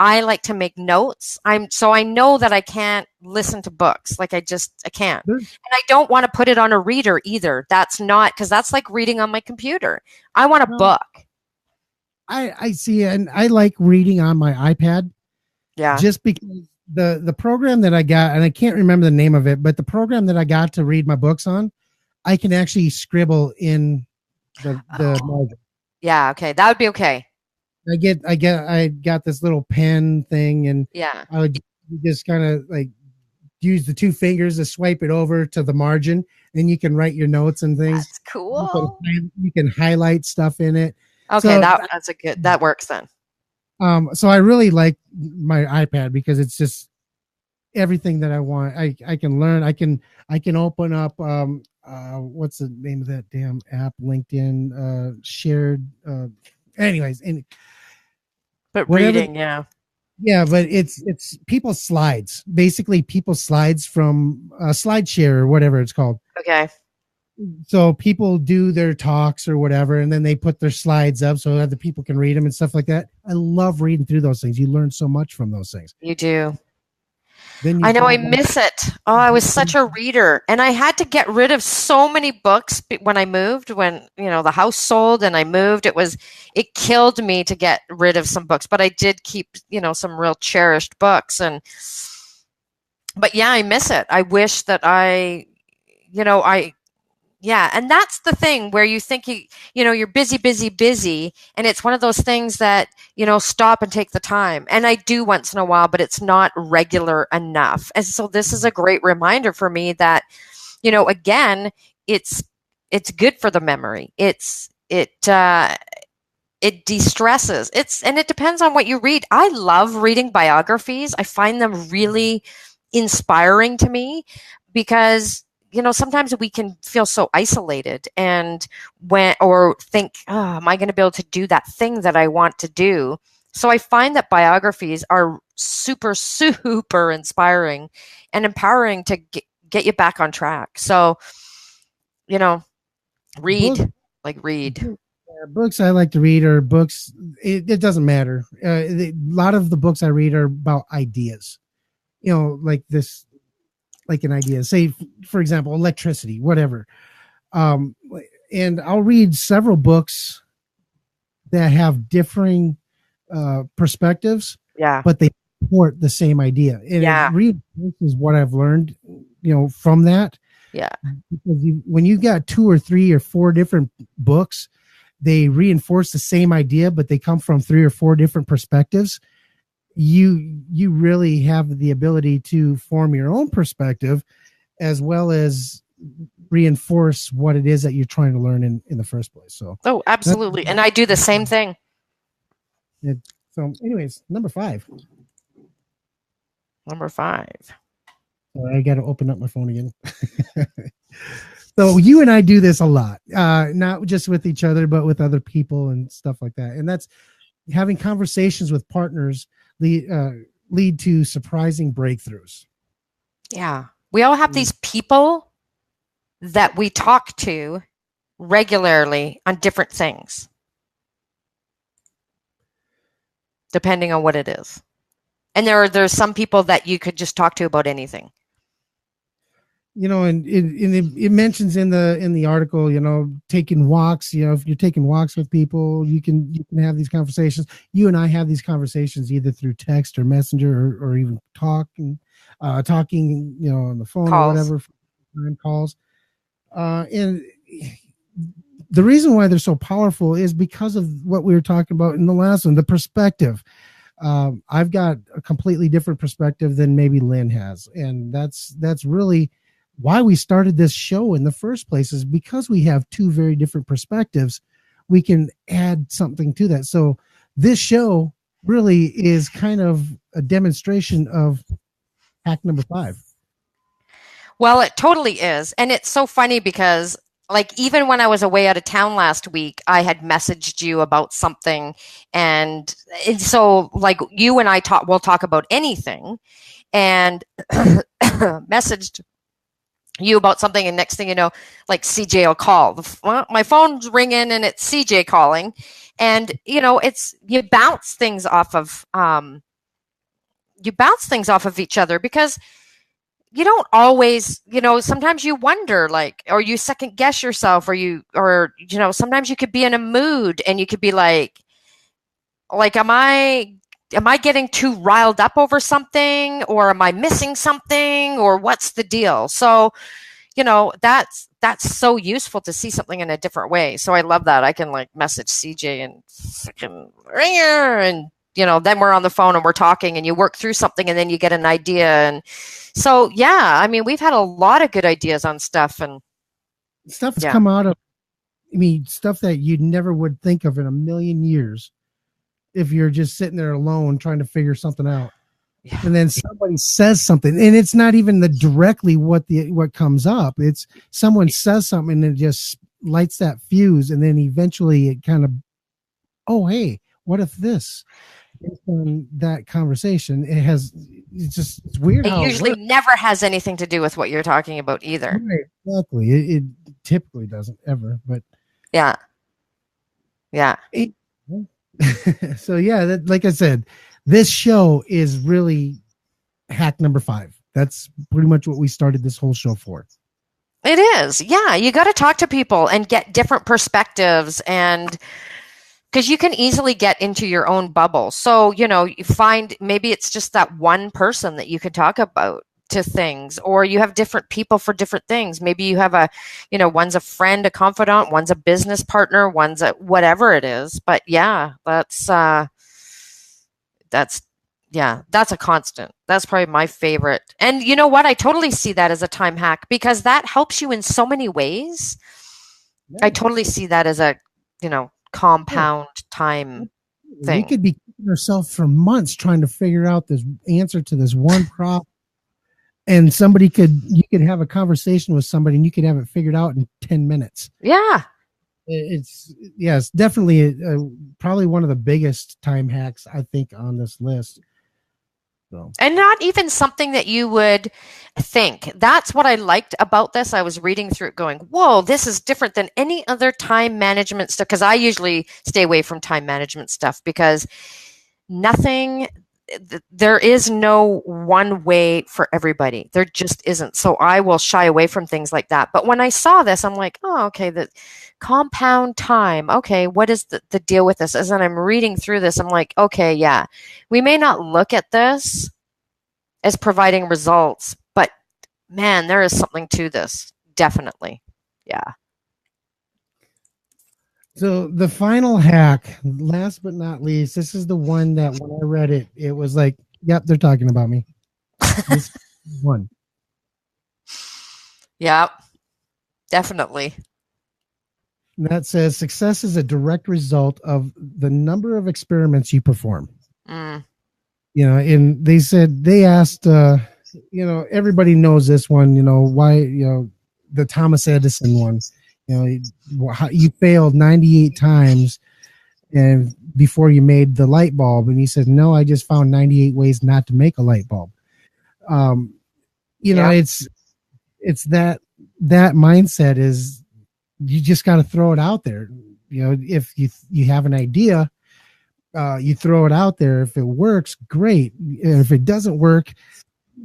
I like to make notes. So I know that I can't listen to books. Like I can't. And I don't want to put it on a reader either. That's not, because that's like reading on my computer. I want a book. I see, and I like reading on my iPad. Yeah. Just because the program that I got, and I can't remember the name of it, but the program that I got to read my books on, I can actually scribble in the margin. Yeah, okay. That would be okay. I got this little pen thing, and yeah, I would just kind of like use the 2 fingers to swipe it over to the margin, and you can write your notes and things. That's cool. You can highlight stuff in it. Okay, so that works then. So I really like my iPad because it's just everything that I want. I can learn. I can open up what's the name of that damn app? LinkedIn shared. Anyways, but reading, yeah, but it's people's slides, basically people's slides from SlideShare or whatever it's called. Okay. So people do their talks or whatever, and then they put their slides up so other people can read them and stuff like that. I love reading through those things. You learn so much from those things. You do. I know, I miss it. Oh, I was such a reader, and I had to get rid of so many books when I moved. When the house sold and I moved, it killed me to get rid of some books. But I did keep some real cherished books, but yeah, I miss it. I wish that yeah, and that's the thing where you think you're busy, and it's one of those things that stop and take the time. And I do once in a while, but it's not regular enough. And so this is a great reminder for me that again, it's good for the memory. It de-stresses. And it depends on what you read. I love reading biographies. I find them really inspiring to me because sometimes we can feel so isolated or think, oh, am I going to be able to do that thing that I want to do? So I find that biographies are super, super inspiring and empowering to get you back on track. So, read. Books I like to read are books. It doesn't matter. A lot of the books I read are about ideas, like this. Like an idea, say for example, electricity, whatever. And I'll read several books that have differing perspectives, but they support the same idea. And it reinforces what I've learned, from that. Yeah. Because when you got 2 or 3 or 4 different books, they reinforce the same idea, but they come from 3 or 4 different perspectives. You really have the ability to form your own perspective as well as reinforce what it is that you're trying to learn in the first place. So absolutely. And I do the same thing. So anyways, number 5. I got to open up my phone again. So you and I do this a lot, not just with each other, but with other people and stuff like that. And that's having conversations with partners lead to surprising breakthroughs. Yeah. We all have these people that we talk to regularly on different things, depending on what it is. And there's some people that you could just talk to about anything. And it mentions in the article, taking walks. If you're taking walks with people, you can have these conversations. You and I have these conversations either through text or messenger or even talking, on the phone or whatever, calls. And the reason why they're so powerful is because of what we were talking about in the last one, the perspective. I've got a completely different perspective than maybe Lynn has, and that's really why we started this show in the first place, is because we have two very different perspectives. We can add something to that. So this show really is kind of a demonstration of hack number 5. Well, it totally is. And it's so funny because, like, even when I was away out of town last week, I had messaged you about something. And so, like, you and I we'll talk about anything, and messaged you about something. And next thing you know, like, CJ will call. My phone's ringing and it's CJ calling. And, you know, you bounce things off of each other, because you don't always, you know, sometimes you wonder, like, or you second guess yourself, or you know, sometimes you could be in a mood and you could be like, am I getting too riled up over something, or am I missing something, or what's the deal? So, you know, that's so useful to see something in a different way. So I love that. I can, like, message CJ and freaking ringer, and, you know, then we're on the phone and we're talking, and you work through something, and then you get an idea. And so, yeah, I mean, we've had a lot of good ideas on stuff, and stuff has come out of, I mean, stuff that you never would think of in a million years if you're just sitting there alone trying to figure something out. Yeah. And then somebody says something, and it's not even directly what comes up. It's someone says something and it just lights that fuse, and then eventually it kind of, oh, hey, what if this? Based on that conversation, it's weird. It usually never has anything to do with what you're talking about either. Right, exactly. It typically doesn't ever, but yeah. So yeah, like I said, this show is really hack number 5. That's pretty much what we started this whole show for. It is. Yeah. You got to talk to people and get different perspectives, and because you can easily get into your own bubble. So, you know, you find maybe it's just that one person that you can talk about to things, or you have different people for different things. Maybe you have one's a friend, a confidant, one's a business partner, one's a whatever it is. But yeah, that's a constant. That's probably my favorite. And you know what? I totally see that as a time hack, because that helps you in so many ways. Yeah. I totally see that as a, you know, compound time thing. You could be keeping yourself for months trying to figure out this answer to this one problem, and you could have a conversation with somebody and you could have it figured out in 10 minutes. Yeah. It's definitely probably one of the biggest time hacks, I think, on this list. So. And not even something that you would think. That's what I liked about this. I was reading through it going, whoa, this is different than any other time management stuff. Because I usually stay away from time management stuff, because there is no one way for everybody. There just isn't. So I will shy away from things like that. But when I saw this, I'm like, oh, okay, the compound time. Okay, what is the deal with this? As I'm reading through this, I'm like, okay, yeah, we may not look at this as providing results, but man, there is something to this. Definitely. Yeah. So the final hack, last but not least, this is the one that when I read it, it was like, yep, they're talking about me. This one. Yeah, definitely. And that says success is a direct result of the number of experiments you perform. Mm. You know, and they asked, you know, everybody knows this one, you know, why, you know, the Thomas Edison one. You know, you failed 98 times and before you made the light bulb. And he said, no, I just found 98 ways not to make a light bulb. You know, it's that mindset is, you just got to throw it out there. You know, if you have an idea, you throw it out there. If it works, great. And if it doesn't work,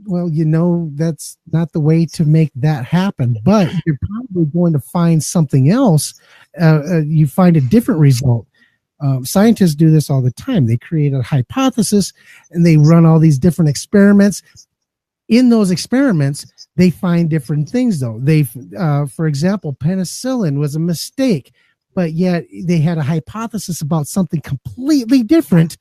well, you know, that's not the way to make that happen, but you're probably going to find something else. You find a different result. Scientists do this all the time. They create a hypothesis and they run all these different experiments. In those experiments, they find different things though. For example, penicillin was a mistake, but yet they had a hypothesis about something completely different,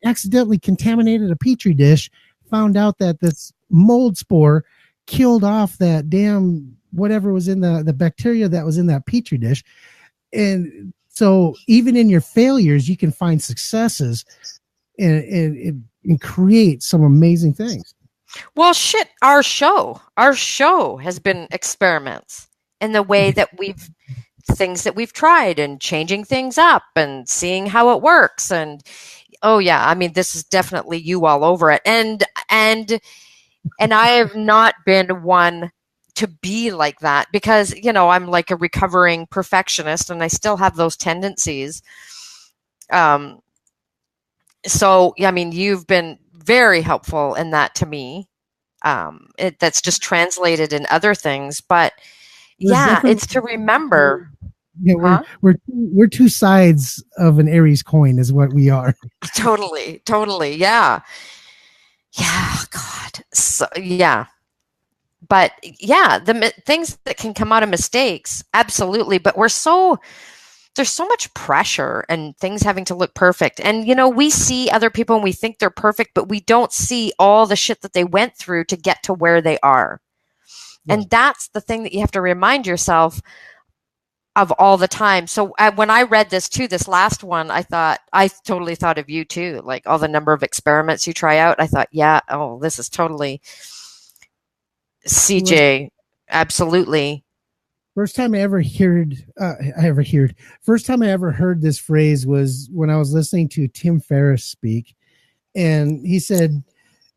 accidentally contaminated a petri dish, found out that this mold spore killed off that damn whatever was in the bacteria that was in that petri dish. And so even in your failures, you can find successes and create some amazing things. Well, shit, our show has been experiments in the way that things that we've tried and changing things up and seeing how it works. And oh yeah, I mean, this is definitely you all over it. And I have not been one to be like that because, you know, I'm like a recovering perfectionist and I still have those tendencies. So, I mean, you've been very helpful in that to me. That's just translated in other things, but yeah, it's to remember. Yeah, we're two sides of an Aries coin is what we are. Totally. Yeah. God. So, yeah. But yeah, the things that can come out of mistakes, absolutely. But there's so much pressure and things having to look perfect. And, you know, we see other people and we think they're perfect, but we don't see all the shit that they went through to get to where they are. Yeah. And that's the thing that you have to remind yourself of all the time. So when I read this too, this last one, I totally thought of you too. Like all the number of experiments you try out. I thought, yeah, oh, this is totally CJ. Absolutely. First time I ever heard this phrase was when I was listening to Tim Ferriss speak. And he said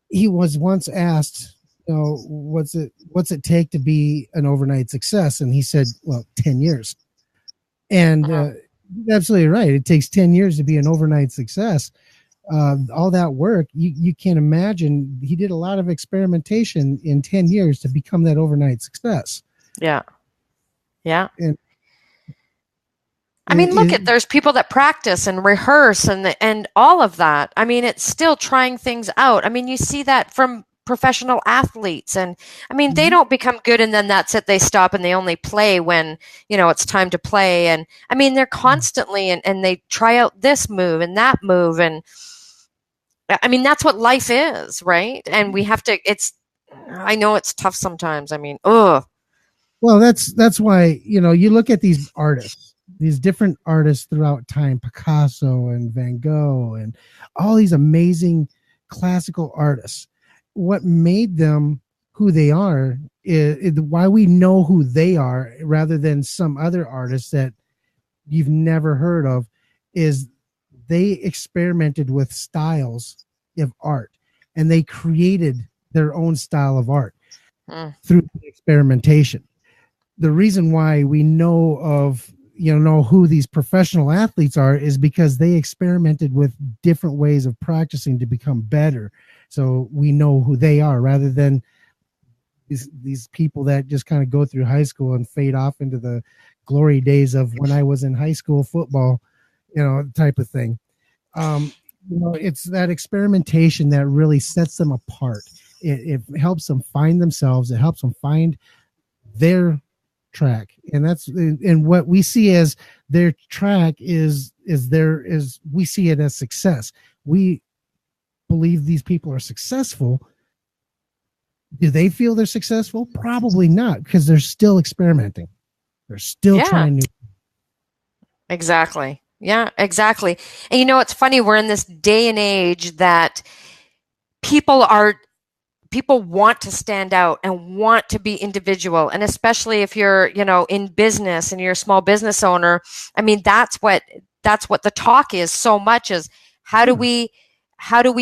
he was once asked, you know, what's it take to be an overnight success? And he said, well, 10 years. And absolutely right. It takes 10 years to be an overnight success. All that work, you can't imagine. He did a lot of experimentation in 10 years to become that overnight success. Yeah. Yeah. There's people that practice and rehearse and all of that. I mean, it's still trying things out. I mean, you see that from professional athletes. And I mean, they don't become good and then that's it. They stop and they only play when, you know, it's time to play. And I mean, they're constantly and they try out this move and that move. And I mean, that's what life is, right? And we have to, I know it's tough sometimes. I mean, well, that's why, you know, you look at these artists, these different artists throughout time, Picasso and Van Gogh and all these amazing classical artists. What made them who they are is why we know who they are rather than some other artists that you've never heard of is they experimented with styles of art and they created their own style of art through experimentation. The reason why we know who these professional athletes are is because they experimented with different ways of practicing to become better. So we know who they are rather than these people that just kind of go through high school and fade off into the glory days of when I was in high school football, you know, type of thing. You know, it's that experimentation that really sets them apart. It helps them find themselves. It helps them find their track. And what we see as their track is we see it as success. We believe these people are successful. Do they feel they're successful? Probably not, because they're still experimenting. They're still trying new. Exactly. Yeah, exactly. And you know, it's funny. We're in this day and age that people want to stand out and want to be individual. And especially if you're, you know, in business and you're a small business owner, I mean, that's what the talk is so much is how do we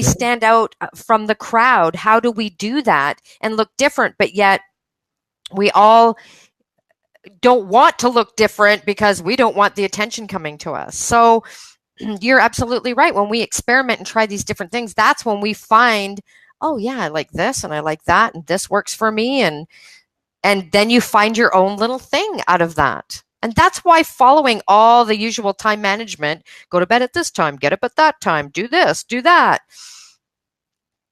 stand out from the crowd? How do we do that and look different? But yet we all don't want to look different because we don't want the attention coming to us. So you're absolutely right. When we experiment and try these different things, that's when we find, oh yeah, I like this and I like that and this works for me. And then you find your own little thing out of that. And that's why following all the usual time management, go to bed at this time, get up at that time, do this, do that.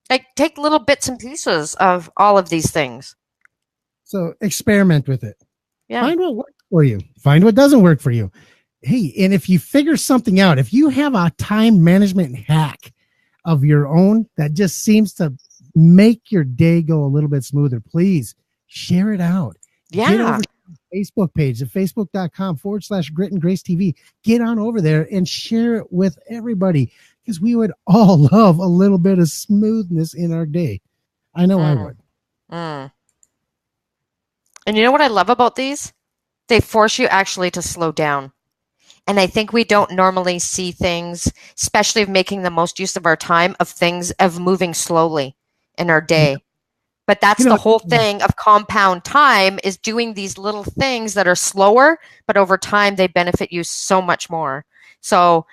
Like take little bits and pieces of all of these things. So experiment with it. Yeah. Find what works for you. Find what doesn't work for you. Hey, and if you figure something out, if you have a time management hack of your own that just seems to make your day go a little bit smoother, please share it out. Get Yeah. over to the Facebook page at facebook.com/Grit and Grace TV. Get on over there and share it with everybody, because we would all love a little bit of smoothness in our day. I know I would. Mm. And you know what I love about these? They force you actually to slow down. And I think we don't normally see things, especially of making the most use of our time, of things of moving slowly in our day. But that's the whole thing of compound time, is doing these little things that are slower, but over time they benefit you so much more. So,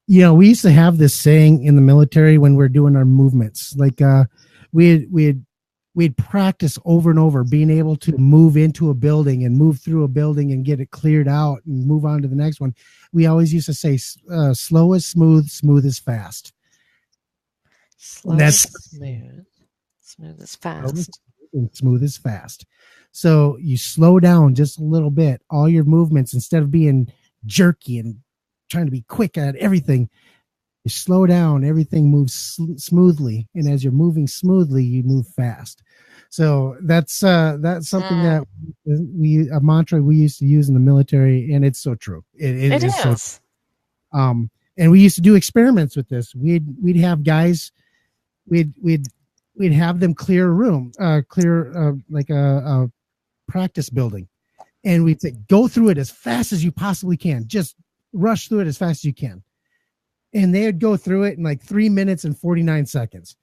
we used to have this saying in the military when we're doing our movements, like we'd practice over and over being able to move into a building and move through a building and get it cleared out and move on to the next one. We always used to say, slow is smooth, smooth is fast. Slow is smooth, smooth is fast. Smooth is fast. So you slow down just a little bit. All your movements, instead of being jerky and trying to be quick at everything, you slow down, everything moves smoothly. And as you're moving smoothly, you move fast. So that's something that a mantra we used to use in the military, and it's so true. It is. So true. And we used to do experiments with this. We'd have guys, we'd have them clear a room, like a practice building, and we'd say, go through it as fast as you possibly can. Just rush through it as fast as you can. And they would go through it in like 3 minutes and 49 seconds.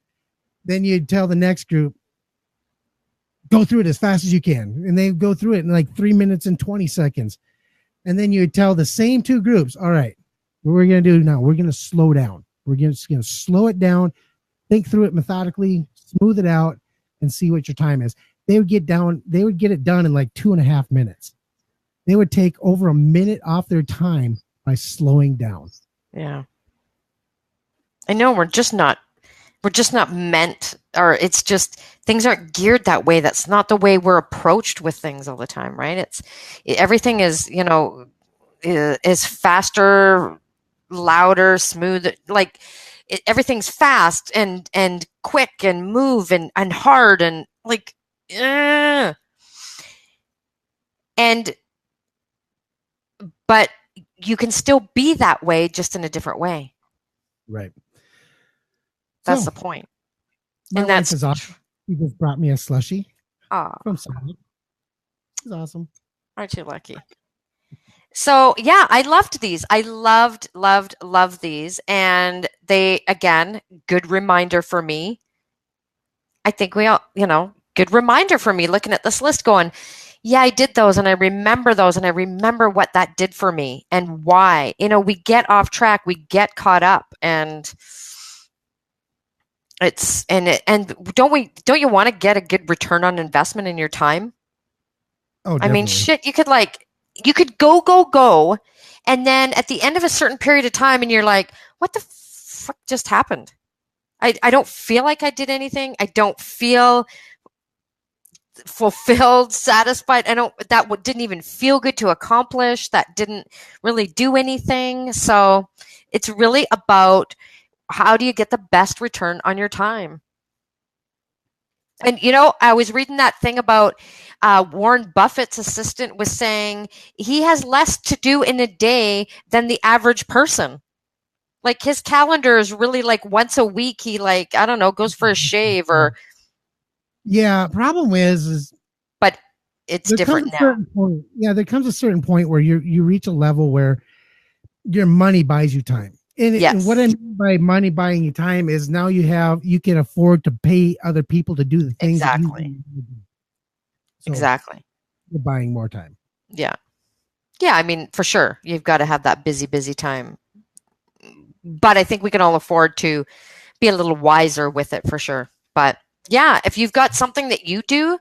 Then you'd tell the next group, go through it as fast as you can. And they'd go through it in like 3 minutes and 20 seconds. And then you would tell the same two groups, all right, what we're going to do now, we're going to slow down. We're just going to slow it down, think through it methodically, smooth it out, and see what your time is. They would get it done in like 2.5 minutes. They would take over a minute off their time by slowing down. Yeah. I know we're just not meant, or it's just, things aren't geared that way. That's not the way we're approached with things all the time, right? Everything is, is faster, louder, smooth, like everything's fast and quick and move and hard and like, but you can still be that way, just in a different way. Right. That's the point. And that's awesome. He just brought me a slushie. From Sonic. It's awesome. Aren't you lucky? So yeah, I loved these. I loved these. And they, again, good reminder for me. I think we all, good reminder for me looking at this list going, yeah, I did those and I remember those and I remember what that did for me and why. We get off track, we get caught up, and don't you want to get a good return on investment in your time? Oh, definitely. I mean, shit, you could go, and then at the end of a certain period of time, and you're like, what the fuck just happened? I don't feel like I did anything. I don't feel fulfilled, satisfied. That didn't even feel good to accomplish. That didn't really do anything. So it's really about, how do you get the best return on your time? And, I was reading that thing about Warren Buffett's assistant was saying he has less to do in a day than the average person. Like, his calendar is really like once a week. He goes for a shave or. Yeah. Problem is, but it's different now. There comes a certain point where you reach a level where your money buys you time. And what I mean by money buying you time is now you can afford to pay other people to do the things. Exactly. Exactly. You're buying more time. Yeah. Yeah. I mean, for sure. You've got to have that busy time. But I think we can all afford to be a little wiser with it, for sure. But yeah, if you've got something that you do,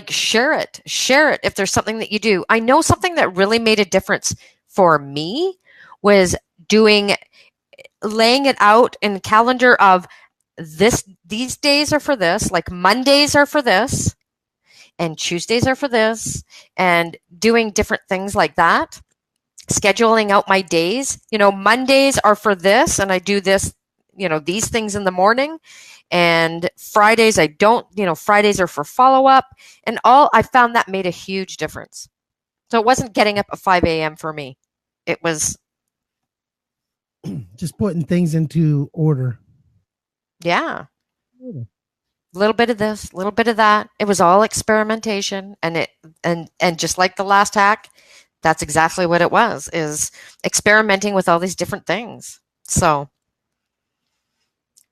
share it. If there's something that you do. I know something that really made a difference for me was laying it out in the calendar of these days are for this, like Mondays are for this, and Tuesdays are for this, and doing different things like that. Scheduling out my days. Mondays are for this, and I do this, these things in the morning, And Fridays, Fridays are for follow-up. And I found that made a huge difference. So it wasn't getting up at 5 a.m. for me. It was just putting things into order. Yeah. A little bit of this, a little bit of that. It was all experimentation, and just like the last hack, that's exactly what it was, is experimenting with all these different things. So,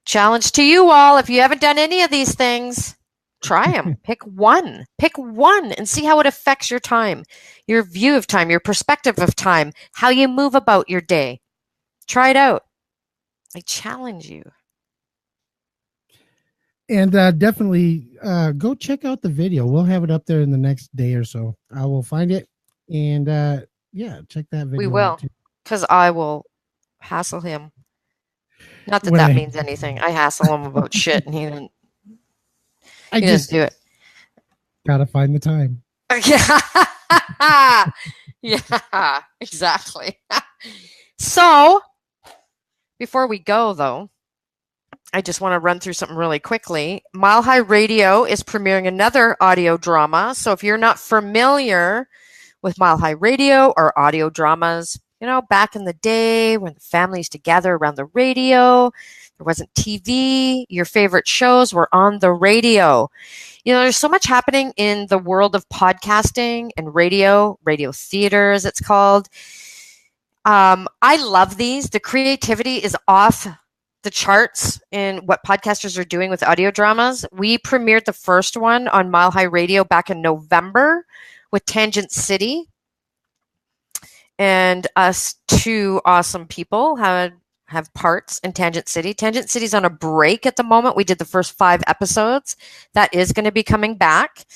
challenge to you all, if you haven't done any of these things, try them. Pick one and see how it affects your time, your view of time, your perspective of time, how you move about your day. Try it out. I challenge you. And definitely go check out the video. We'll have it up there in the next day or so. I will find it. And check that video. We will, because I will hassle him. Not that that means anything. I hassle him about shit, and he doesn't do it. Gotta find the time. Yeah. Yeah, exactly. So, before we go, though, I just want to run through something really quickly. Mile High Radio is premiering another audio drama. So if you're not familiar with Mile High Radio or audio dramas, back in the day when the family used to gather around the radio, there wasn't TV, your favorite shows were on the radio. There's so much happening in the world of podcasting and radio theater, as it's called. I love these. The creativity is off the charts in what podcasters are doing with audio dramas. We premiered the first one on Mile High Radio back in November with Tangent City. And us two awesome people have parts in Tangent City. Tangent City's on a break at the moment. We did the first 5 episodes. That is going to be coming back.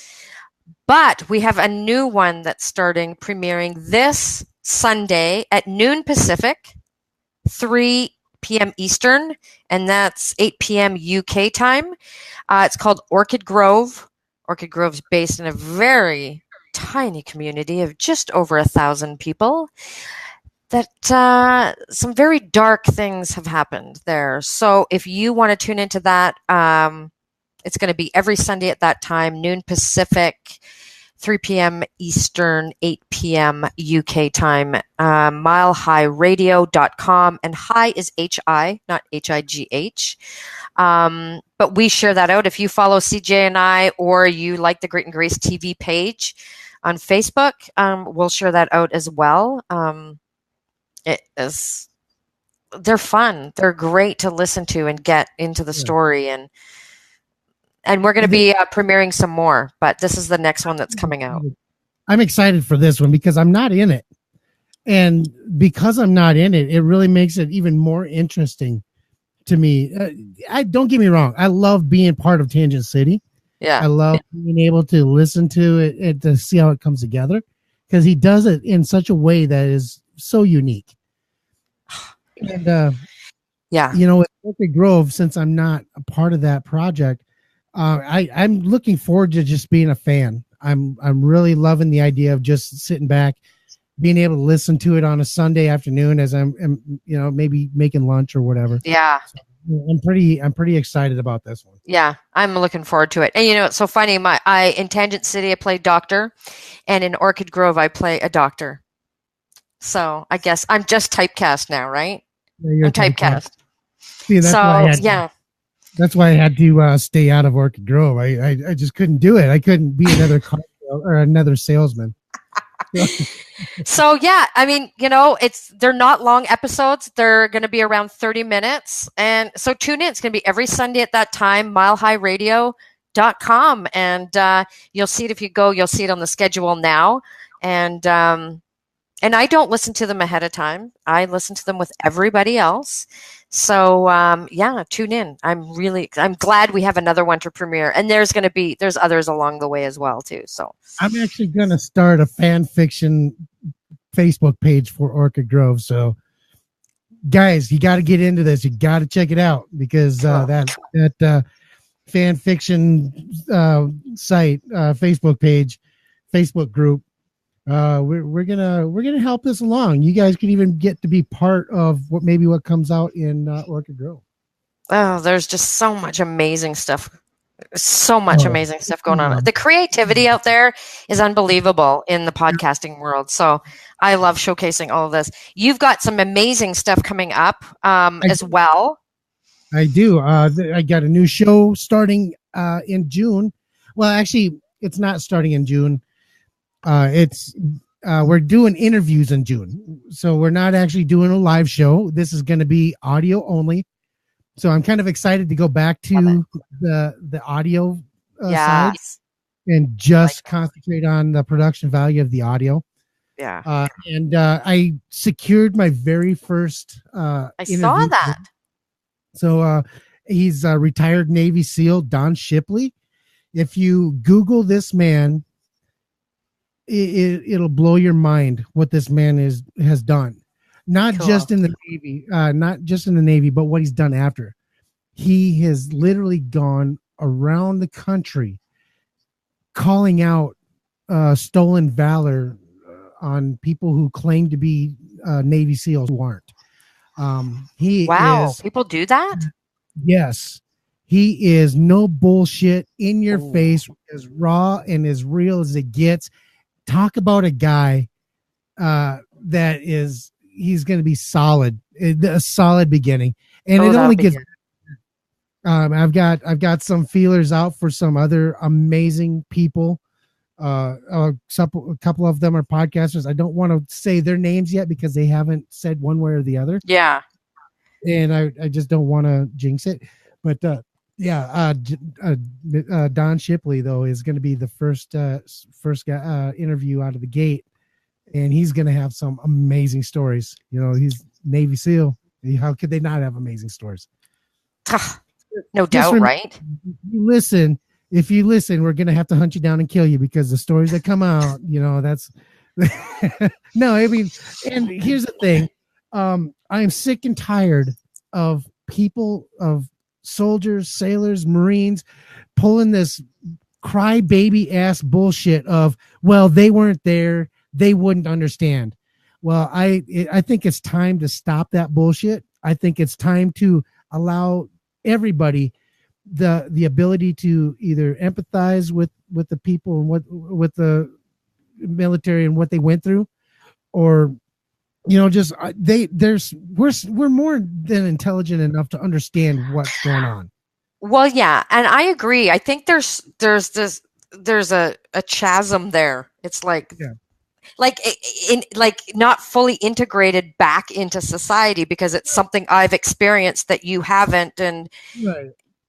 But we have a new one that's premiering this Sunday at noon Pacific, 3 p.m. Eastern, and that's 8 p.m. UK time. It's called Orchid Grove. Orchid Grove's based in a very tiny community of just over 1,000 people. That some very dark things have happened there. So if you want to tune into that, it's going to be every Sunday at that time, noon Pacific, 3 p.m. Eastern, 8 p.m. UK time, milehighradio.com. And high is H-I, not H-I-G-H. But we share that out. If you follow CJ and I, or you like the Grit and Grace TV page on Facebook, we'll share that out as well. They're fun. They're great to listen to and get into the story. And we're going to be premiering some more, but this is the next one that's coming out. I'm excited for this one because I'm not in it. And because I'm not in it, it really makes it even more interesting to me. Don't get me wrong. I love being part of Tangent City. Yeah. I love being able to listen to it and to see how it comes together, because he does it in such a way that is so unique. And, with Orchid Grove, since I'm not a part of that project, I'm looking forward to just being a fan. I'm really loving the idea of just sitting back, being able to listen to it on a Sunday afternoon as I'm maybe making lunch or whatever. Yeah. So I'm pretty excited about this one. Yeah, I'm looking forward to it. And it's so funny. In Tangent City I play doctor, and in Orchid Grove I play a doctor. So I guess I'm just typecast now, right? Yeah, I'm typecast. See, that's why I had to stay out of Orchid Grove. I just couldn't do it. I couldn't be another car or another salesman. So I mean, they're not long episodes. They're going to be around 30 minutes. And so tune in. It's going to be every Sunday at that time, milehighradio.com. And you'll see it if you go. You'll see it on the schedule now. And I don't listen to them ahead of time. I listen to them with everybody else. So tune in. I'm glad we have another one to premiere, and there's others along the way as well too. So I'm actually going to start a fan fiction Facebook page for Orchid Grove. So guys, you got to get into this. You got to check it out, because that fan fiction site, Facebook page, Facebook group, we're gonna help this along. You guys could even get to be part of what comes out in Orchid Grove. Oh, there's just so much amazing stuff. So much amazing stuff going on. The creativity out there is unbelievable in the podcasting world. So I love showcasing all of this. You've got some amazing stuff coming up as well. I do. I got a new show starting in June. Well, actually, it's not starting in June. We're doing interviews in June. So we're not actually doing a live show. This is going to be audio only. So I'm kind of excited to go back to the audio side and just concentrate on the production value of the audio. Yeah. And I secured my very first I saw that. So he's a retired Navy SEAL, Don Shipley. If you Google this man, it'll blow your mind what this man has done. Not just in the Navy, but what he's done after. He has literally gone around the country calling out stolen valor on people who claim to be Navy SEALs who aren't. People do that? Yes. He is no bullshit, in your face, as raw and as real as it gets. Talk about a guy he's going to be solid, a solid beginning. And it only gets I've got some feelers out for some other amazing people. A couple of them are podcasters. I don't want to say their names yet because they haven't said one way or the other. Yeah. And I just don't want to jinx it. But Don Shipley though is going to be the first guy, interview out of the gate, and he's going to have some amazing stories. You know, he's Navy SEAL. How could they not have amazing stories? No doubt, right? If you listen, we're going to have to hunt you down and kill you because the stories that come out, you know, that's no, I mean, and here's the thing. I am sick and tired of people, of soldiers, sailors, Marines pulling this crybaby ass bullshit of, well, they weren't there, they wouldn't understand. Well, I think it's time to stop that bullshit. I think it's time to allow everybody the ability to either empathize with the people and with the military and what they went through, or you know, just we're more than intelligent enough to understand what's going on. Well, yeah, and I agree. I think there's a chasm there. It's like not fully integrated back into society because it's something I've experienced that you haven't, and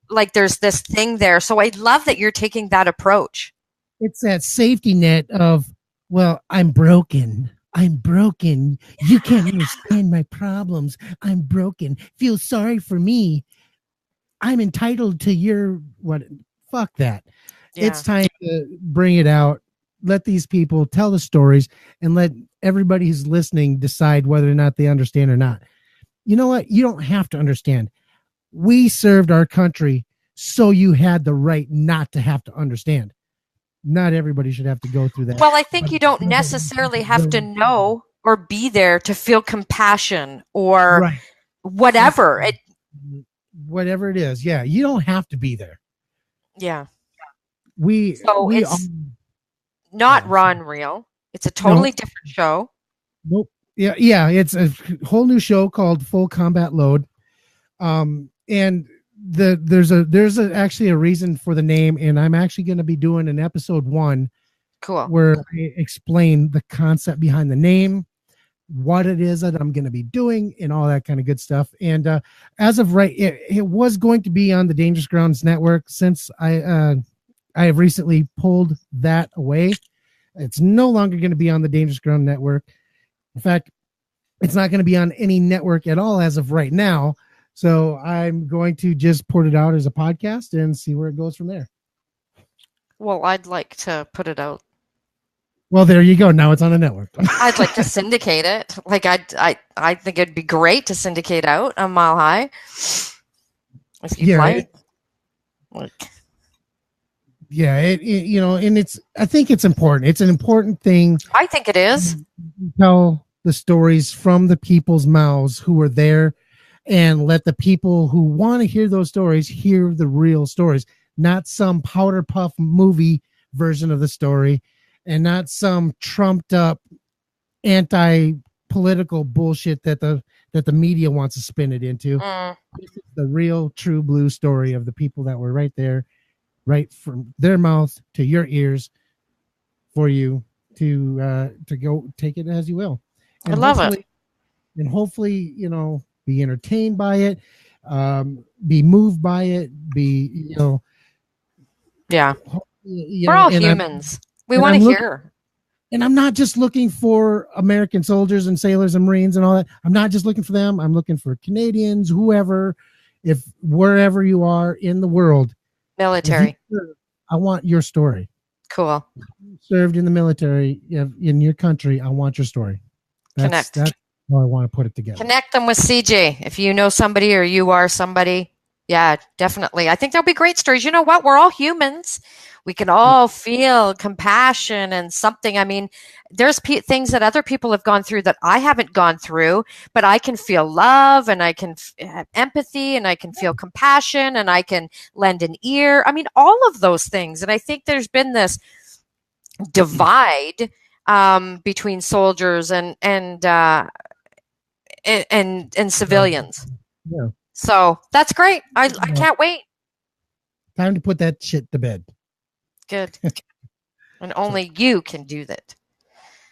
like there's this thing there. So I love that you're taking that approach. It's that safety net of, well, I'm broken. You can't understand my problems. I'm broken. Feel sorry for me. I'm entitled to your what? Fuck that. Yeah. It's time to bring it out. Let these people tell the stories and let everybody who's listening decide whether or not they understand or not. You know what? You don't have to understand. We served our country, so you had the right not to have to understand. Not everybody should have to go through that. Well, I think you don't necessarily have to know or be there to feel compassion or whatever. Whatever it is. Yeah. You don't have to be there. Yeah. It's not Raw and Real. It's a totally different show. Nope. Yeah. Yeah. It's a whole new show called Full Combat Load. And there's actually a reason for the name, and I'm actually going to be doing an episode 1 where I explain the concept behind the name, what it is that I'm going to be doing, and all that kind of good stuff. And as of right, it was going to be on the Dangerous Grounds Network. Since I have recently pulled that away, it's no longer going to be on the Dangerous Ground Network. In fact, it's not going to be on any network at all as of right now. So I'm going to just put it out as a podcast and see where it goes from there. Well, I'd like to put it out. Well, there you go. Now it's on a network. I'd like to syndicate it. Like I think it'd be great to syndicate out on Mile High. If you'd like. Yeah, you know, and I think it's important. It's an important thing. I think it is. Tell the stories from the people's mouths who were there and let the people who want to hear those stories hear the real stories, not some powder puff movie version of the story, and not some trumped up anti-political bullshit that the media wants to spin it into. This is the real true blue story of the people that were right there, right from their mouth to your ears, for you to go take it as you will. And I love it. And hopefully, be entertained by it, be moved by it, be, Yeah. We're all humans. We want to hear. And I'm not just looking for American soldiers and sailors and Marines and all that. I'm not just looking for them. I'm looking for Canadians, whoever, wherever you are in the world. Military. I want your story. Cool. Served in the military in your country. I want your story. That's how I want to put it together. Connect them with CJ. If you know somebody or you are somebody, yeah, definitely. I think there'll be great stories. You know what? We're all humans. We can all feel compassion and something. I mean, there's things that other people have gone through that I haven't gone through, but I can feel love and I can have empathy and I can feel compassion and I can lend an ear. I mean, all of those things. And I think there's been this divide between soldiers and civilians. Yeah. So that's great. I can't wait. Time to put that shit to bed. Good. And only you can do that.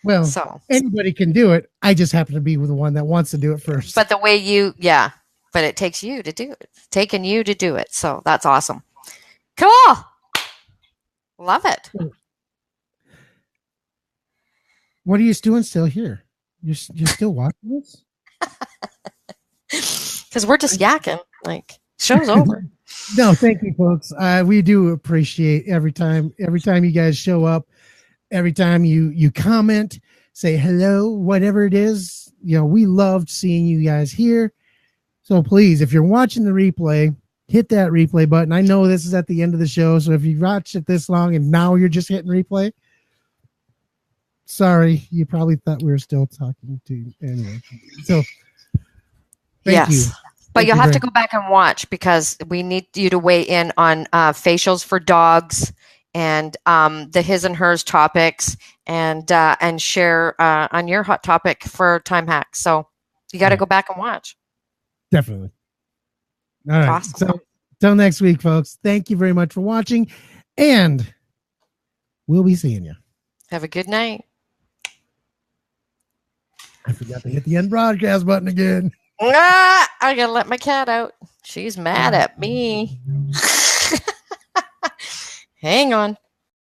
Well, anybody can do it. I just happen to be the one that wants to do it first. But the way but it takes you to do it. It's taking you to do it. So that's awesome. Cool. Love it. What are you doing still here? You're still watching this? Because we're just yakking. Like, show's over. No, thank you, folks. We do appreciate every time you guys show up, every time you comment, say hello, whatever it is. We loved seeing you guys here. So please, if you're watching the replay, hit that replay button. I know this is at the end of the show, so if you watched it this long and now you're just hitting replay, sorry, you probably thought we were still talking to you anyway. So thank you. But you'll have to go back and watch because we need you to weigh in on facials for dogs and the his and hers topics and share on your hot topic for Time Hack. So you got to go back and watch. Definitely. All right. Awesome. So till next week, folks. Thank you very much for watching, and we'll be seeing you. Have a good night. I forgot to hit the end broadcast button again. I gotta let my cat out. She's mad at me. Hang on.